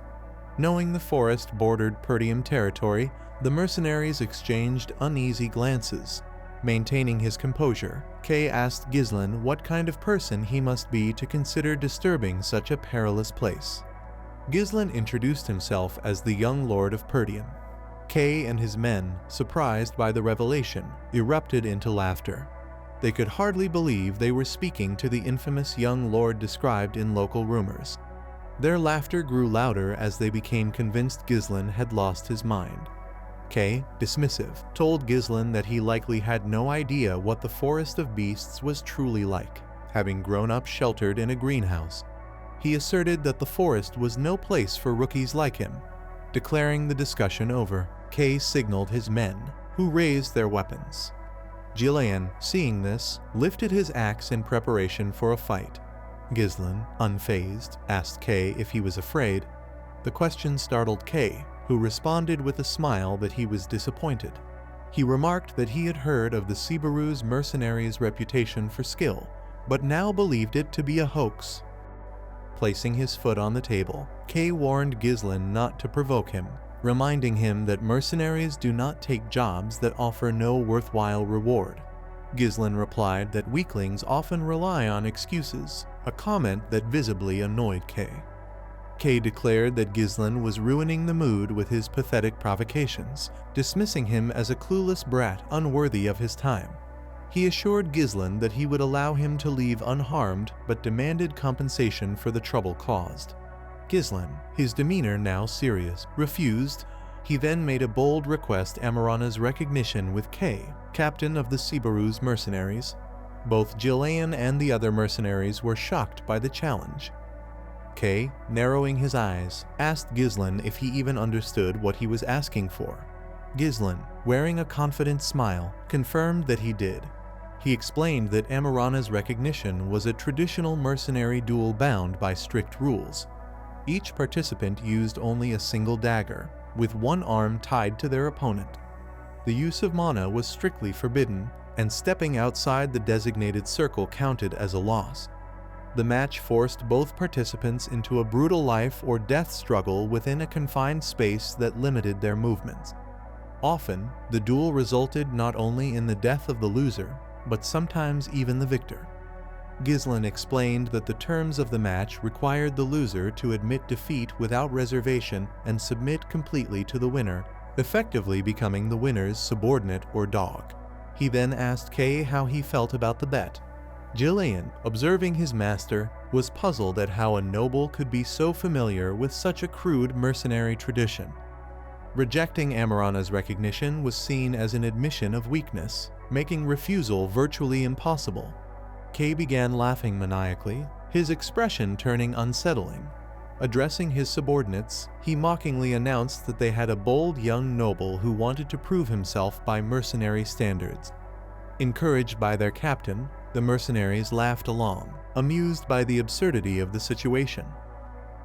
Knowing the forest bordered Perdium territory, the mercenaries exchanged uneasy glances. Maintaining his composure, Kay asked Ghislain what kind of person he must be to consider disturbing such a perilous place. Ghislain introduced himself as the young lord of Perdium. Kay and his men, surprised by the revelation, erupted into laughter. They could hardly believe they were speaking to the infamous young lord described in local rumors. Their laughter grew louder as they became convinced Ghislain had lost his mind. Kay, dismissive, told Ghislain that he likely had no idea what the Forest of Beasts was truly like, having grown up sheltered in a greenhouse. He asserted that the forest was no place for rookies like him. Declaring the discussion over, Kay signaled his men, who raised their weapons. Jillian, seeing this, lifted his axe in preparation for a fight. Ghislain, unfazed, asked Kay if he was afraid. The question startled Kay, who responded with a smile that he was disappointed. He remarked that he had heard of the Regressed Mercenaries' reputation for skill, but now believed it to be a hoax. Placing his foot on the table, Kay warned Ghislain not to provoke him, reminding him that mercenaries do not take jobs that offer no worthwhile reward. Ghislain replied that weaklings often rely on excuses, a comment that visibly annoyed Kay. Kay declared that Ghislain was ruining the mood with his pathetic provocations, dismissing him as a clueless brat unworthy of his time. He assured Ghislain that he would allow him to leave unharmed, but demanded compensation for the trouble caused. Ghislain, his demeanor now serious, refused. He then made a bold request Amarana's recognition with Kay, captain of the Regressed Mercenaries. Both Jillian and the other mercenaries were shocked by the challenge. Kay, narrowing his eyes, asked Ghislain if he even understood what he was asking for. Ghislain, wearing a confident smile, confirmed that he did. He explained that Amarana's recognition was a traditional mercenary duel bound by strict rules. Each participant used only a single dagger, with one arm tied to their opponent. The use of mana was strictly forbidden, and stepping outside the designated circle counted as a loss. The match forced both participants into a brutal life or death struggle within a confined space that limited their movements. Often, the duel resulted not only in the death of the loser, but sometimes even the victor. Ghislain explained that the terms of the match required the loser to admit defeat without reservation and submit completely to the winner, effectively becoming the winner's subordinate or dog. He then asked Kay how he felt about the bet. Jillian, observing his master, was puzzled at how a noble could be so familiar with such a crude mercenary tradition. Rejecting Amarana's recognition was seen as an admission of weakness, making refusal virtually impossible. Kay began laughing maniacally, his expression turning unsettling. Addressing his subordinates, he mockingly announced that they had a bold young noble who wanted to prove himself by mercenary standards. Encouraged by their captain, the mercenaries laughed along, amused by the absurdity of the situation.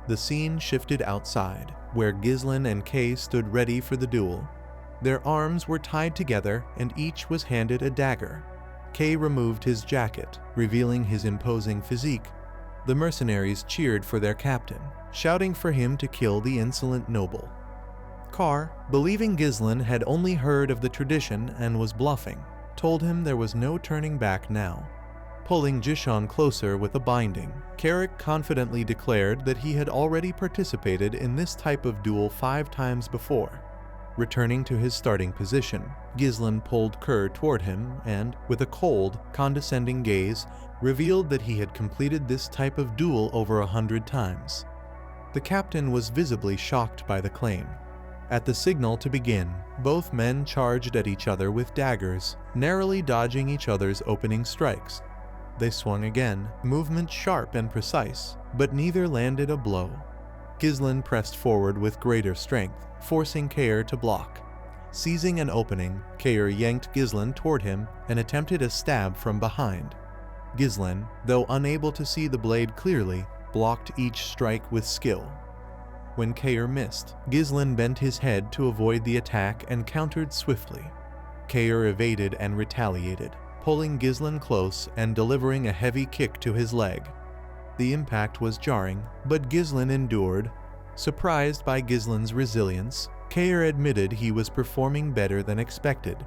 The scene shifted outside, where Ghislain and Kay stood ready for the duel. Their arms were tied together and each was handed a dagger. Kay removed his jacket, revealing his imposing physique. The mercenaries cheered for their captain, shouting for him to kill the insolent noble. Carve, believing Ghislain had only heard of the tradition and was bluffing, told him there was no turning back now. Pulling Jishon closer with a binding, Carrick confidently declared that he had already participated in this type of duel 5 times before. Returning to his starting position, Ghislain pulled Kerr toward him and, with a cold, condescending gaze, revealed that he had completed this type of duel over 100 times. The captain was visibly shocked by the claim. At the signal to begin, both men charged at each other with daggers, narrowly dodging each other's opening strikes. They swung again, movement sharp and precise, but neither landed a blow. Ghislain pressed forward with greater strength, forcing Kair to block. Seizing an opening, Kair yanked Ghislain toward him and attempted a stab from behind. Ghislain, though unable to see the blade clearly, blocked each strike with skill. When Kair missed, Ghislain bent his head to avoid the attack and countered swiftly. Kair evaded and retaliated, pulling Ghislain close and delivering a heavy kick to his leg. The impact was jarring, but Ghislain endured. Surprised by Ghislain's resilience, Kair admitted he was performing better than expected.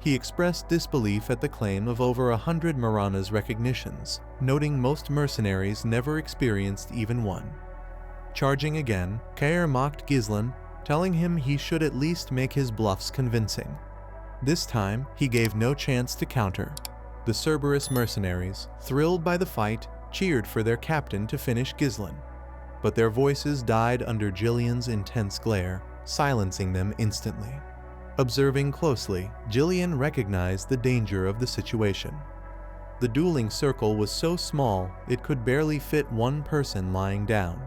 He expressed disbelief at the claim of over 100 Marana's recognitions, noting most mercenaries never experienced even one. Charging again, Kair mocked Ghislain, telling him he should at least make his bluffs convincing. This time, he gave no chance to counter. The Cerberus mercenaries, thrilled by the fight, cheered for their captain to finish Ghislain. But their voices died under Jillian's intense glare, silencing them instantly. Observing closely, Jillian recognized the danger of the situation. The dueling circle was so small it could barely fit one person lying down.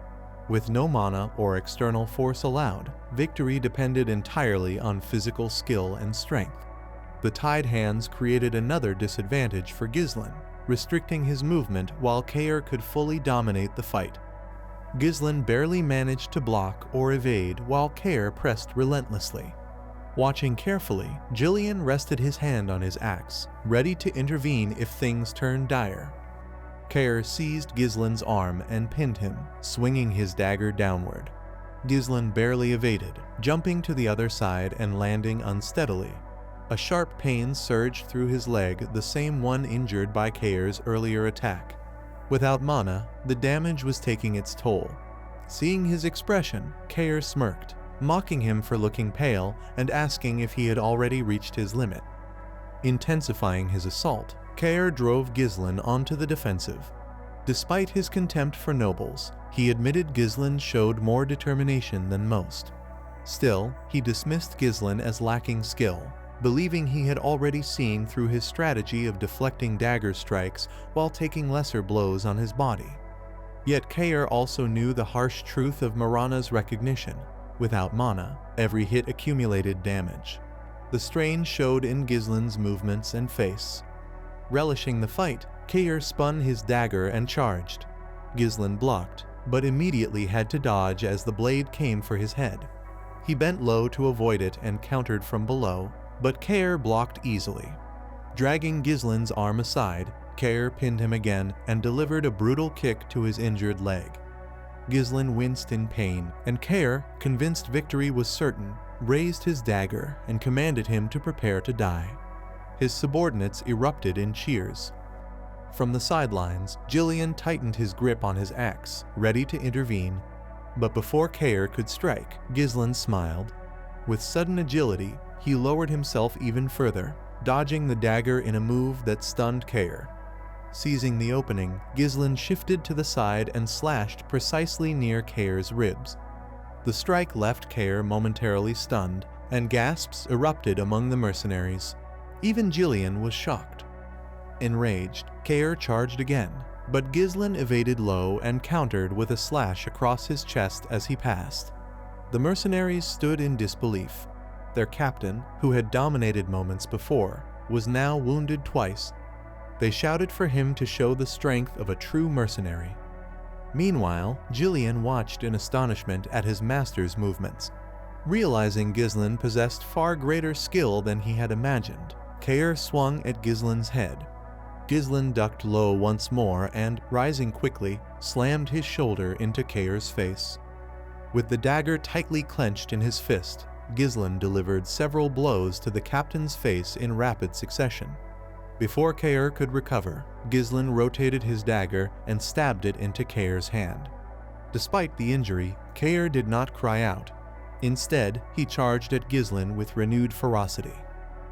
With no mana or external force allowed, victory depended entirely on physical skill and strength. The tied hands created another disadvantage for Ghislain, restricting his movement while Kair could fully dominate the fight. Ghislain barely managed to block or evade while Kair pressed relentlessly. Watching carefully, Jillian rested his hand on his axe, ready to intervene if things turned dire. Kair seized Ghislain's arm and pinned him, swinging his dagger downward. Ghislain barely evaded, jumping to the other side and landing unsteadily. A sharp pain surged through his leg, the same one injured by Kair's earlier attack. Without mana, the damage was taking its toll. Seeing his expression, Kair smirked, mocking him for looking pale and asking if he had already reached his limit. Intensifying his assault, Kair drove Ghislain onto the defensive. Despite his contempt for nobles, he admitted Ghislain showed more determination than most. Still, he dismissed Ghislain as lacking skill, believing he had already seen through his strategy of deflecting dagger strikes while taking lesser blows on his body. Yet Kair also knew the harsh truth of Marana's recognition. Without mana, every hit accumulated damage. The strain showed in Ghislain's movements and face. Relishing the fight, Kair spun his dagger and charged. Ghislain blocked, but immediately had to dodge as the blade came for his head. He bent low to avoid it and countered from below, but Kair blocked easily. Dragging Ghislain's arm aside, Kair pinned him again and delivered a brutal kick to his injured leg. Ghislain winced in pain, and Kair, convinced victory was certain, raised his dagger and commanded him to prepare to die. His subordinates erupted in cheers. From the sidelines, Jillian tightened his grip on his axe, ready to intervene. But before Kair could strike, Ghislain smiled. With sudden agility, he lowered himself even further, dodging the dagger in a move that stunned Kair. Seizing the opening, Ghislain shifted to the side and slashed precisely near Kair's ribs. The strike left Kair momentarily stunned, and gasps erupted among the mercenaries. Even Jillian was shocked. Enraged, Kair charged again, but Ghislain evaded low and countered with a slash across his chest as he passed. The mercenaries stood in disbelief. Their captain, who had dominated moments before, was now wounded twice. They shouted for him to show the strength of a true mercenary. Meanwhile, Gillian watched in astonishment at his master's movements. Realizing Ghislain possessed far greater skill than he had imagined, Kair swung at Ghislain's head. Ghislain ducked low once more and, rising quickly, slammed his shoulder into Kair's face. With the dagger tightly clenched in his fist, Ghislain delivered several blows to the captain's face in rapid succession. Before Kair could recover, Ghislain rotated his dagger and stabbed it into Kair's hand. Despite the injury, Kair did not cry out. Instead, he charged at Ghislain with renewed ferocity.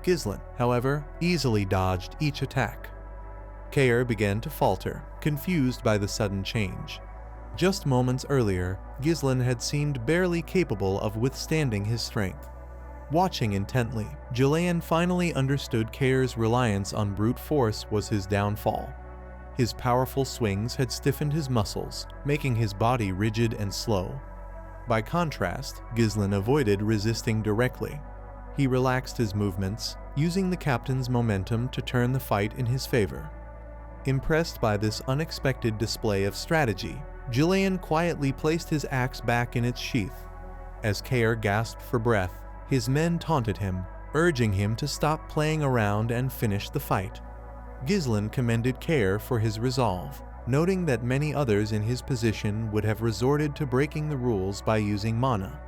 Ghislain, however, easily dodged each attack. Kair began to falter, confused by the sudden change. Just moments earlier, Ghislain had seemed barely capable of withstanding his strength. Watching intently, Gillian finally understood Kair's reliance on brute force was his downfall. His powerful swings had stiffened his muscles, making his body rigid and slow. By contrast, Ghislain avoided resisting directly. He relaxed his movements, using the captain's momentum to turn the fight in his favor. Impressed by this unexpected display of strategy, Gillian quietly placed his axe back in its sheath. As Kair gasped for breath, his men taunted him, urging him to stop playing around and finish the fight. Ghislain commended Kair for his resolve, noting that many others in his position would have resorted to breaking the rules by using mana.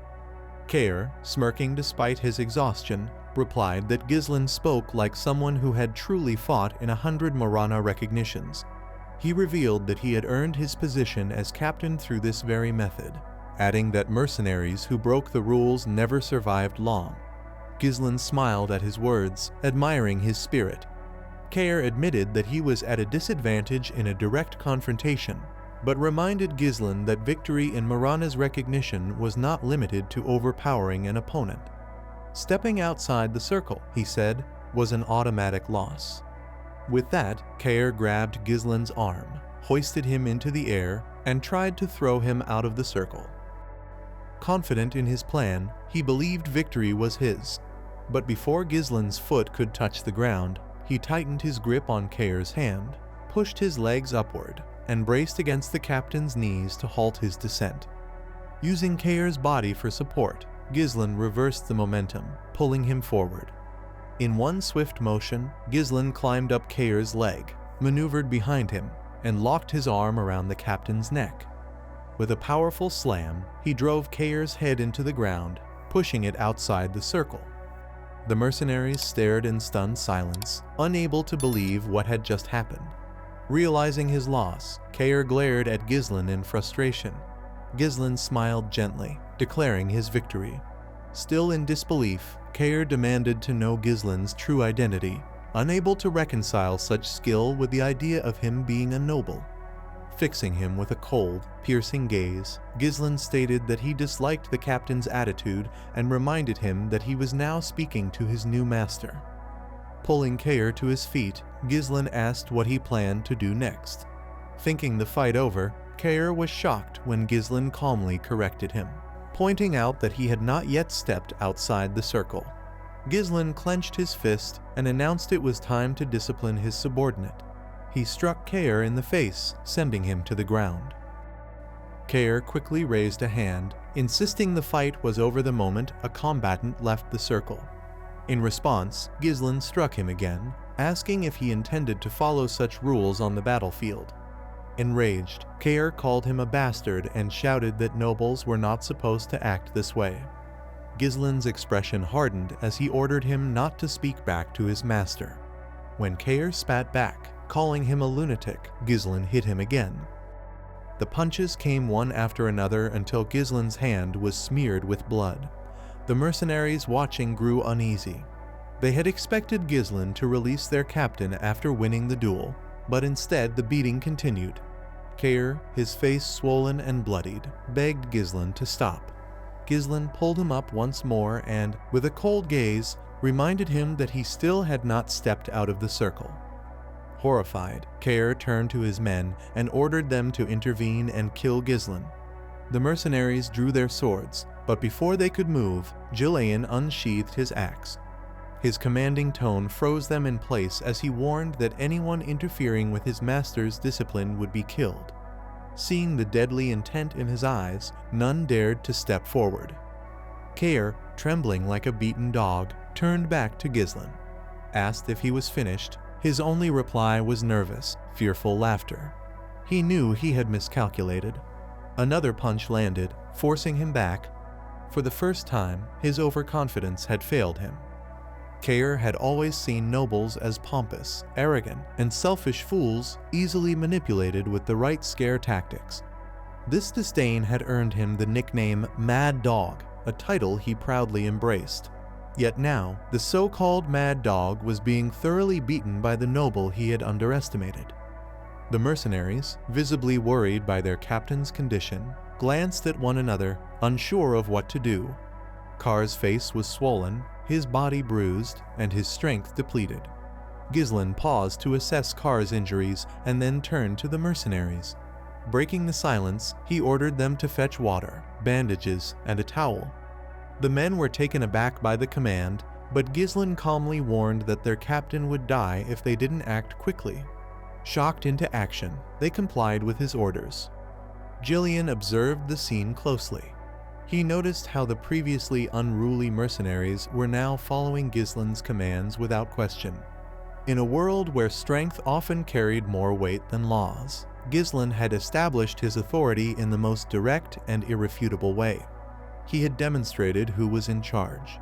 Kair, smirking despite his exhaustion, replied that Ghislain spoke like someone who had truly fought in 100 Marana recognitions. He revealed that he had earned his position as captain through this very method, adding that mercenaries who broke the rules never survived long. Ghislain smiled at his words, admiring his spirit. Kair admitted that he was at a disadvantage in a direct confrontation, but reminded Ghislain that victory in Marana's recognition was not limited to overpowering an opponent. Stepping outside the circle, he said, was an automatic loss. With that, Kair grabbed Ghislain's arm, hoisted him into the air, and tried to throw him out of the circle. Confident in his plan, he believed victory was his. But before Ghislain's foot could touch the ground, he tightened his grip on Kair's hand, pushed his legs upward, and braced against the captain's knees to halt his descent. Using Kair's body for support, Ghislain reversed the momentum, pulling him forward. In one swift motion, Ghislain climbed up Kair's leg, maneuvered behind him, and locked his arm around the captain's neck. With a powerful slam, he drove Kair's head into the ground, pushing it outside the circle. The mercenaries stared in stunned silence, unable to believe what had just happened. Realizing his loss, Kair glared at Ghislain in frustration. Ghislain smiled gently, declaring his victory. Still in disbelief, Kair demanded to know Ghislain's true identity, unable to reconcile such skill with the idea of him being a noble. Fixing him with a cold, piercing gaze, Ghislain stated that he disliked the captain's attitude and reminded him that he was now speaking to his new master. Pulling Kair to his feet, Ghislain asked what he planned to do next. Thinking the fight over, Kair was shocked when Ghislain calmly corrected him, pointing out that he had not yet stepped outside the circle. Ghislain clenched his fist and announced it was time to discipline his subordinate. He struck Kair in the face, sending him to the ground. Kair quickly raised a hand, insisting the fight was over the moment a combatant left the circle. In response, Ghislain struck him again, asking if he intended to follow such rules on the battlefield. Enraged, Kair called him a bastard and shouted that nobles were not supposed to act this way. Ghislain's expression hardened as he ordered him not to speak back to his master. When Kair spat back, calling him a lunatic, Ghislain hit him again. The punches came one after another until Ghislain's hand was smeared with blood. The mercenaries watching grew uneasy. They had expected Ghislain to release their captain after winning the duel, but instead the beating continued. Kair, his face swollen and bloodied, begged Ghislain to stop. Ghislain pulled him up once more and, with a cold gaze, reminded him that he still had not stepped out of the circle. Horrified, Carve turned to his men and ordered them to intervene and kill Ghislain. The mercenaries drew their swords, but before they could move, Ghislain unsheathed his axe. His commanding tone froze them in place as he warned that anyone interfering with his master's discipline would be killed. Seeing the deadly intent in his eyes, none dared to step forward. Carve, trembling like a beaten dog, turned back to Ghislain. Asked if he was finished, his only reply was nervous, fearful laughter. He knew he had miscalculated. Another punch landed, forcing him back. For the first time, his overconfidence had failed him. Carve had always seen nobles as pompous, arrogant, and selfish fools easily manipulated with the right scare tactics. This disdain had earned him the nickname Mad Dog, a title he proudly embraced. Yet now, the so-called Mad Dog was being thoroughly beaten by the noble he had underestimated. The mercenaries, visibly worried by their captain's condition, glanced at one another, unsure of what to do. Carve's face was swollen, his body bruised, and his strength depleted. Ghislain paused to assess Carve's injuries and then turned to the mercenaries. Breaking the silence, he ordered them to fetch water, bandages, and a towel. The men were taken aback by the command, but Ghislain calmly warned that their captain would die if they didn't act quickly. Shocked into action, they complied with his orders. Ghislain observed the scene closely. He noticed how the previously unruly mercenaries were now following Ghislain's commands without question. In a world where strength often carried more weight than laws, Ghislain had established his authority in the most direct and irrefutable way. He had demonstrated who was in charge.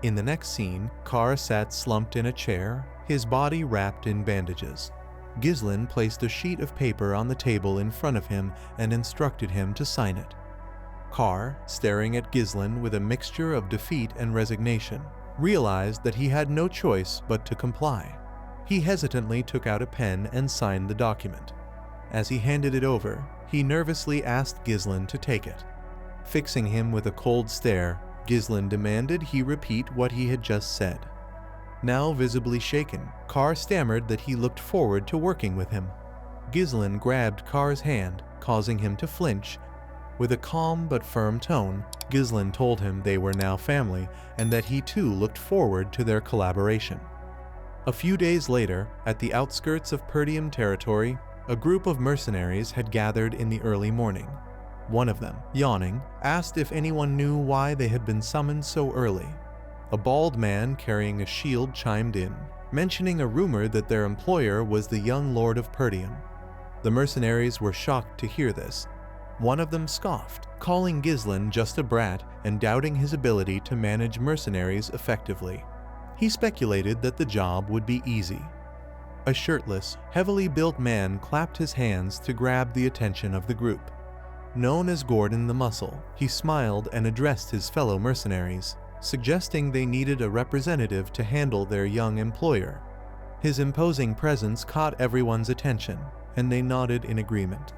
In the next scene, Carve sat slumped in a chair, his body wrapped in bandages. Ghislain placed a sheet of paper on the table in front of him and instructed him to sign it. Carve, staring at Ghislain with a mixture of defeat and resignation, realized that he had no choice but to comply. He hesitantly took out a pen and signed the document. As he handed it over, he nervously asked Ghislain to take it. Fixing him with a cold stare, Ghislain demanded he repeat what he had just said. Now visibly shaken, Carve stammered that he looked forward to working with him. Ghislain grabbed Carve's hand, causing him to flinch. With a calm but firm tone, Ghislain told him they were now family and that he too looked forward to their collaboration. A few days later, at the outskirts of Perdium territory, a group of mercenaries had gathered in the early morning. One of them, yawning, asked if anyone knew why they had been summoned so early. A bald man carrying a shield chimed in, mentioning a rumor that their employer was the young lord of Perdium. The mercenaries were shocked to hear this. One of them scoffed, calling Ghislain just a brat and doubting his ability to manage mercenaries effectively. He speculated that the job would be easy. A shirtless, heavily built man clapped his hands to grab the attention of the group. Known as Gordon the Muscle, he smiled and addressed his fellow mercenaries, suggesting they needed a representative to handle their young employer. His imposing presence caught everyone's attention, and they nodded in agreement.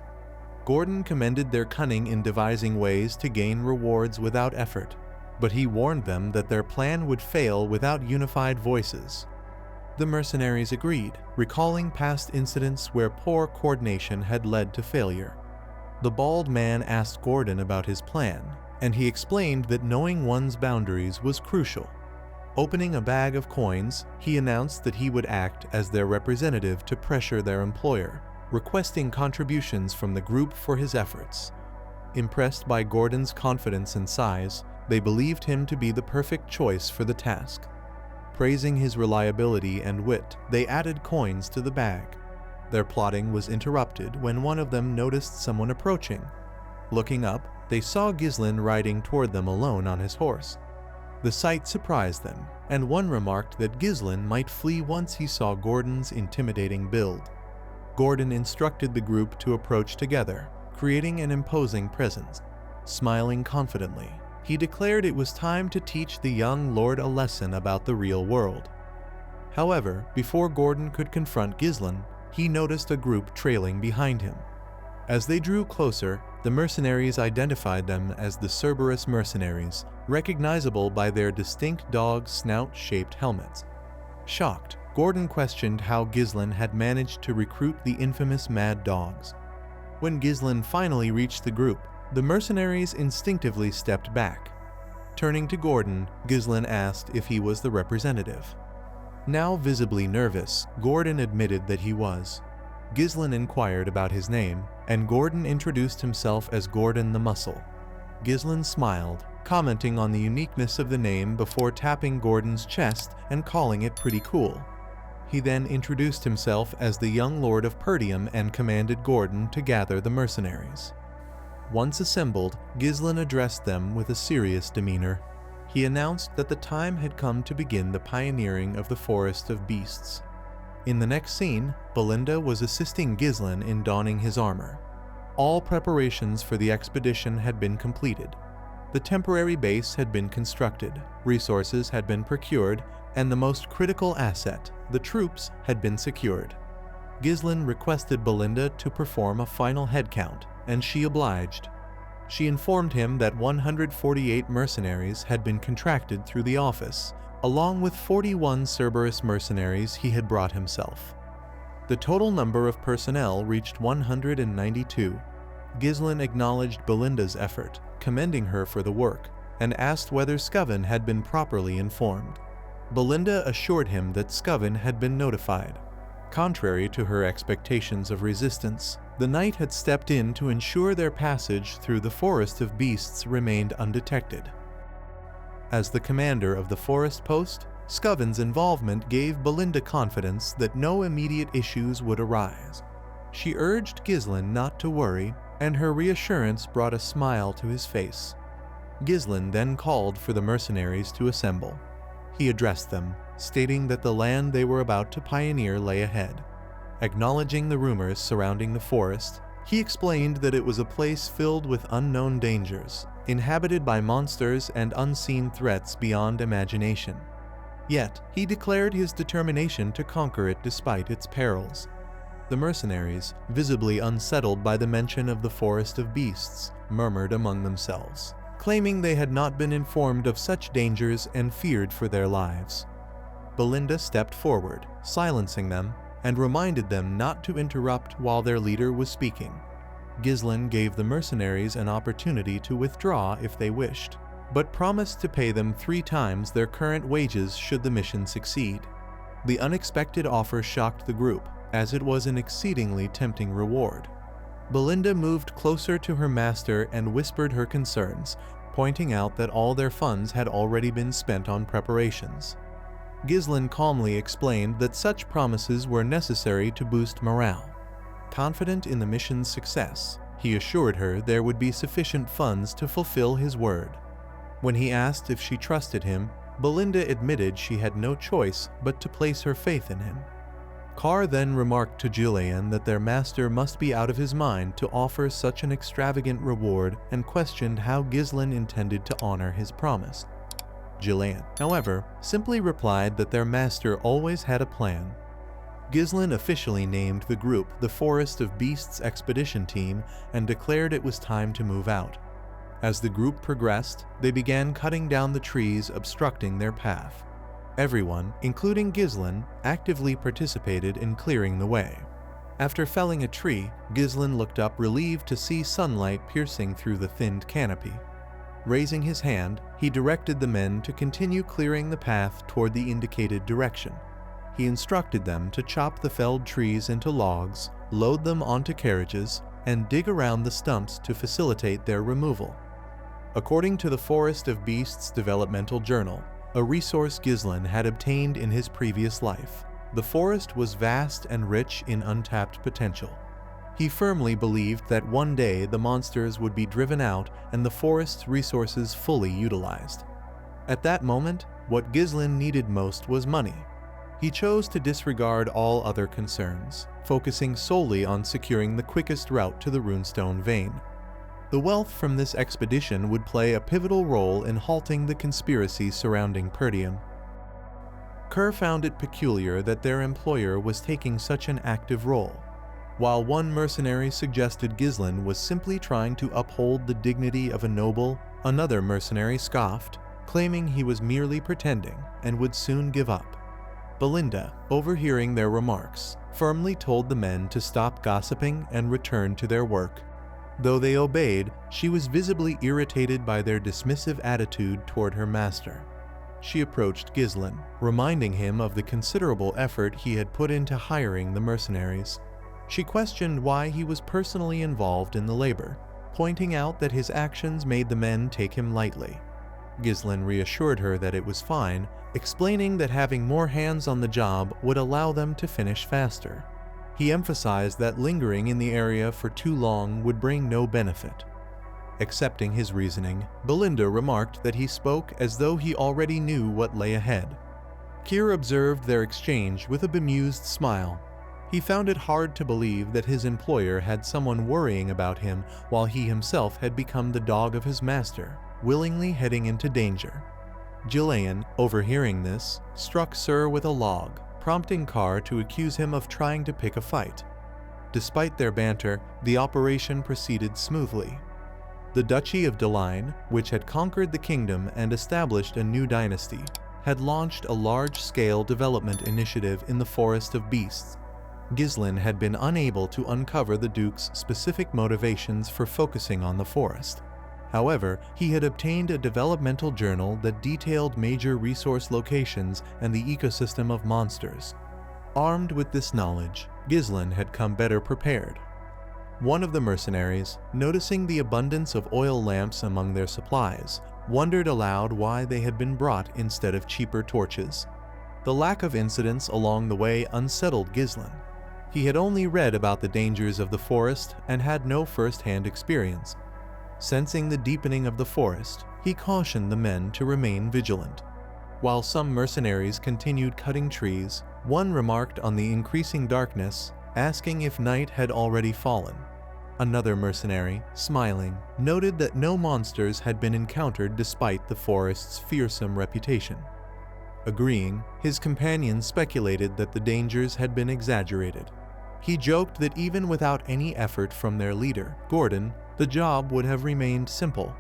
Gordon commended their cunning in devising ways to gain rewards without effort, but he warned them that their plan would fail without unified voices. The mercenaries agreed, recalling past incidents where poor coordination had led to failure. The bald man asked Gordon about his plan, and he explained that knowing one's boundaries was crucial. Opening a bag of coins, he announced that he would act as their representative to pressure their employer, requesting contributions from the group for his efforts. Impressed by Gordon's confidence and size, they believed him to be the perfect choice for the task. Praising his reliability and wit, they added coins to the bag. Their plotting was interrupted when one of them noticed someone approaching. Looking up, they saw Ghislain riding toward them alone on his horse. The sight surprised them, and one remarked that Ghislain might flee once he saw Gordon's intimidating build. Gordon instructed the group to approach together, creating an imposing presence. Smiling confidently, he declared it was time to teach the young lord a lesson about the real world. However, before Gordon could confront Ghislain, he noticed a group trailing behind him. As they drew closer, the mercenaries identified them as the Regressed Mercenaries, recognizable by their distinct dog snout-shaped helmets. Shocked, Gordon questioned how Ghislaine had managed to recruit the infamous Mad Dogs. When Ghislaine finally reached the group, the mercenaries instinctively stepped back. Turning to Gordon, Ghislaine asked if he was the representative. Now visibly nervous, Gordon admitted that he was. Ghislaine inquired about his name, and Gordon introduced himself as Gordon the Muscle. Ghislaine smiled, commenting on the uniqueness of the name before tapping Gordon's chest and calling it pretty cool. He then introduced himself as the young Lord of Perdium and commanded Gordon to gather the mercenaries. Once assembled, Ghislaine addressed them with a serious demeanor. He announced that the time had come to begin the pioneering of the Forest of Beasts. In the next scene, Belinda was assisting Ghislaine in donning his armor. All preparations for the expedition had been completed. The temporary base had been constructed, resources had been procured, and the most critical asset, the troops, had been secured. Ghislaine requested Belinda to perform a final head count, and she obliged. She informed him that 148 mercenaries had been contracted through the office, along with 41 Cerberus mercenaries he had brought himself. The total number of personnel reached 192. Ghislaine acknowledged Belinda's effort, commending her for the work, and asked whether Scoven had been properly informed. Belinda assured him that Scoven had been notified. Contrary to her expectations of resistance, the knight had stepped in to ensure their passage through the Forest of Beasts remained undetected. As the commander of the forest post, Scoven's involvement gave Belinda confidence that no immediate issues would arise. She urged Ghislaine not to worry, and her reassurance brought a smile to his face. Ghislaine then called for the mercenaries to assemble. He addressed them, stating that the land they were about to pioneer lay ahead. Acknowledging the rumors surrounding the forest, he explained that it was a place filled with unknown dangers, inhabited by monsters and unseen threats beyond imagination. Yet, he declared his determination to conquer it despite its perils. The mercenaries, visibly unsettled by the mention of the Forest of Beasts, murmured among themselves, claiming they had not been informed of such dangers and feared for their lives. Belinda stepped forward, silencing them, and reminded them not to interrupt while their leader was speaking. Ghislaine gave the mercenaries an opportunity to withdraw if they wished, but promised to pay them 3 times their current wages should the mission succeed. The unexpected offer shocked the group, as it was an exceedingly tempting reward. Belinda moved closer to her master and whispered her concerns, pointing out that all their funds had already been spent on preparations. Ghislaine calmly explained that such promises were necessary to boost morale. Confident in the mission's success, he assured her there would be sufficient funds to fulfill his word. When he asked if she trusted him, Belinda admitted she had no choice but to place her faith in him. Carve then remarked to Julian that their master must be out of his mind to offer such an extravagant reward and questioned how Ghislaine intended to honor his promise. Julian, however, simply replied that their master always had a plan. Ghislaine officially named the group the Forest of Beasts Expedition Team and declared it was time to move out. As the group progressed, they began cutting down the trees obstructing their path. Everyone, including Ghislaine, actively participated in clearing the way. After felling a tree, Ghislaine looked up relieved to see sunlight piercing through the thinned canopy. Raising his hand, he directed the men to continue clearing the path toward the indicated direction. He instructed them to chop the felled trees into logs, load them onto carriages, and dig around the stumps to facilitate their removal. According to the Forest of Beasts Developmental Journal, a resource Ghislaine had obtained in his previous life, the forest was vast and rich in untapped potential. He firmly believed that one day the monsters would be driven out and the forest's resources fully utilized. At that moment, what Ghislaine needed most was money. He chose to disregard all other concerns, focusing solely on securing the quickest route to the runestone vein. The wealth from this expedition would play a pivotal role in halting the conspiracy surrounding Perdium. Kerr found it peculiar that their employer was taking such an active role. While one mercenary suggested Ghislaine was simply trying to uphold the dignity of a noble, another mercenary scoffed, claiming he was merely pretending and would soon give up. Belinda, overhearing their remarks, firmly told the men to stop gossiping and return to their work. Though they obeyed, she was visibly irritated by their dismissive attitude toward her master. She approached Ghislain, reminding him of the considerable effort he had put into hiring the mercenaries. She questioned why he was personally involved in the labor, pointing out that his actions made the men take him lightly. Ghislain reassured her that it was fine, explaining that having more hands on the job would allow them to finish faster. He emphasized that lingering in the area for too long would bring no benefit. Accepting his reasoning, Belinda remarked that he spoke as though he already knew what lay ahead. Keir observed their exchange with a bemused smile. He found it hard to believe that his employer had someone worrying about him while he himself had become the dog of his master, willingly heading into danger. Ghislain, overhearing this, struck Sir with a log, prompting Carr to accuse him of trying to pick a fight. Despite their banter, the operation proceeded smoothly. The Duchy of Delaine, which had conquered the kingdom and established a new dynasty, had launched a large-scale development initiative in the Forest of Beasts. Ghislain had been unable to uncover the Duke's specific motivations for focusing on the forest. However, he had obtained a developmental journal that detailed major resource locations and the ecosystem of monsters. Armed with this knowledge, Ghislain had come better prepared. One of the mercenaries, noticing the abundance of oil lamps among their supplies, wondered aloud why they had been brought instead of cheaper torches. The lack of incidents along the way unsettled Ghislain. He had only read about the dangers of the forest and had no first-hand experience. Sensing the deepening of the forest, he cautioned the men to remain vigilant. While some mercenaries continued cutting trees, one remarked on the increasing darkness, asking if night had already fallen. Another mercenary, smiling, noted that no monsters had been encountered despite the forest's fearsome reputation. Agreeing, his companions speculated that the dangers had been exaggerated. He joked that even without any effort from their leader, Gordon, the job would have remained simple.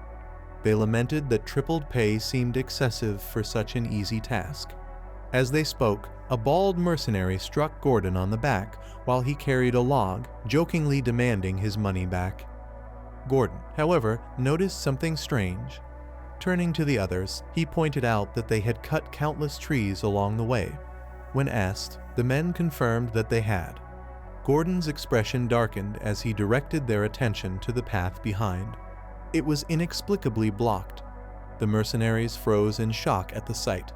They lamented that tripled pay seemed excessive for such an easy task. As they spoke, a bald mercenary struck Gordon on the back while he carried a log, jokingly demanding his money back. Gordon, however, noticed something strange. Turning to the others, he pointed out that they had cut countless trees along the way. When asked, the men confirmed that they had. Gordon's expression darkened as he directed their attention to the path behind. It was inexplicably blocked. The mercenaries froze in shock at the sight.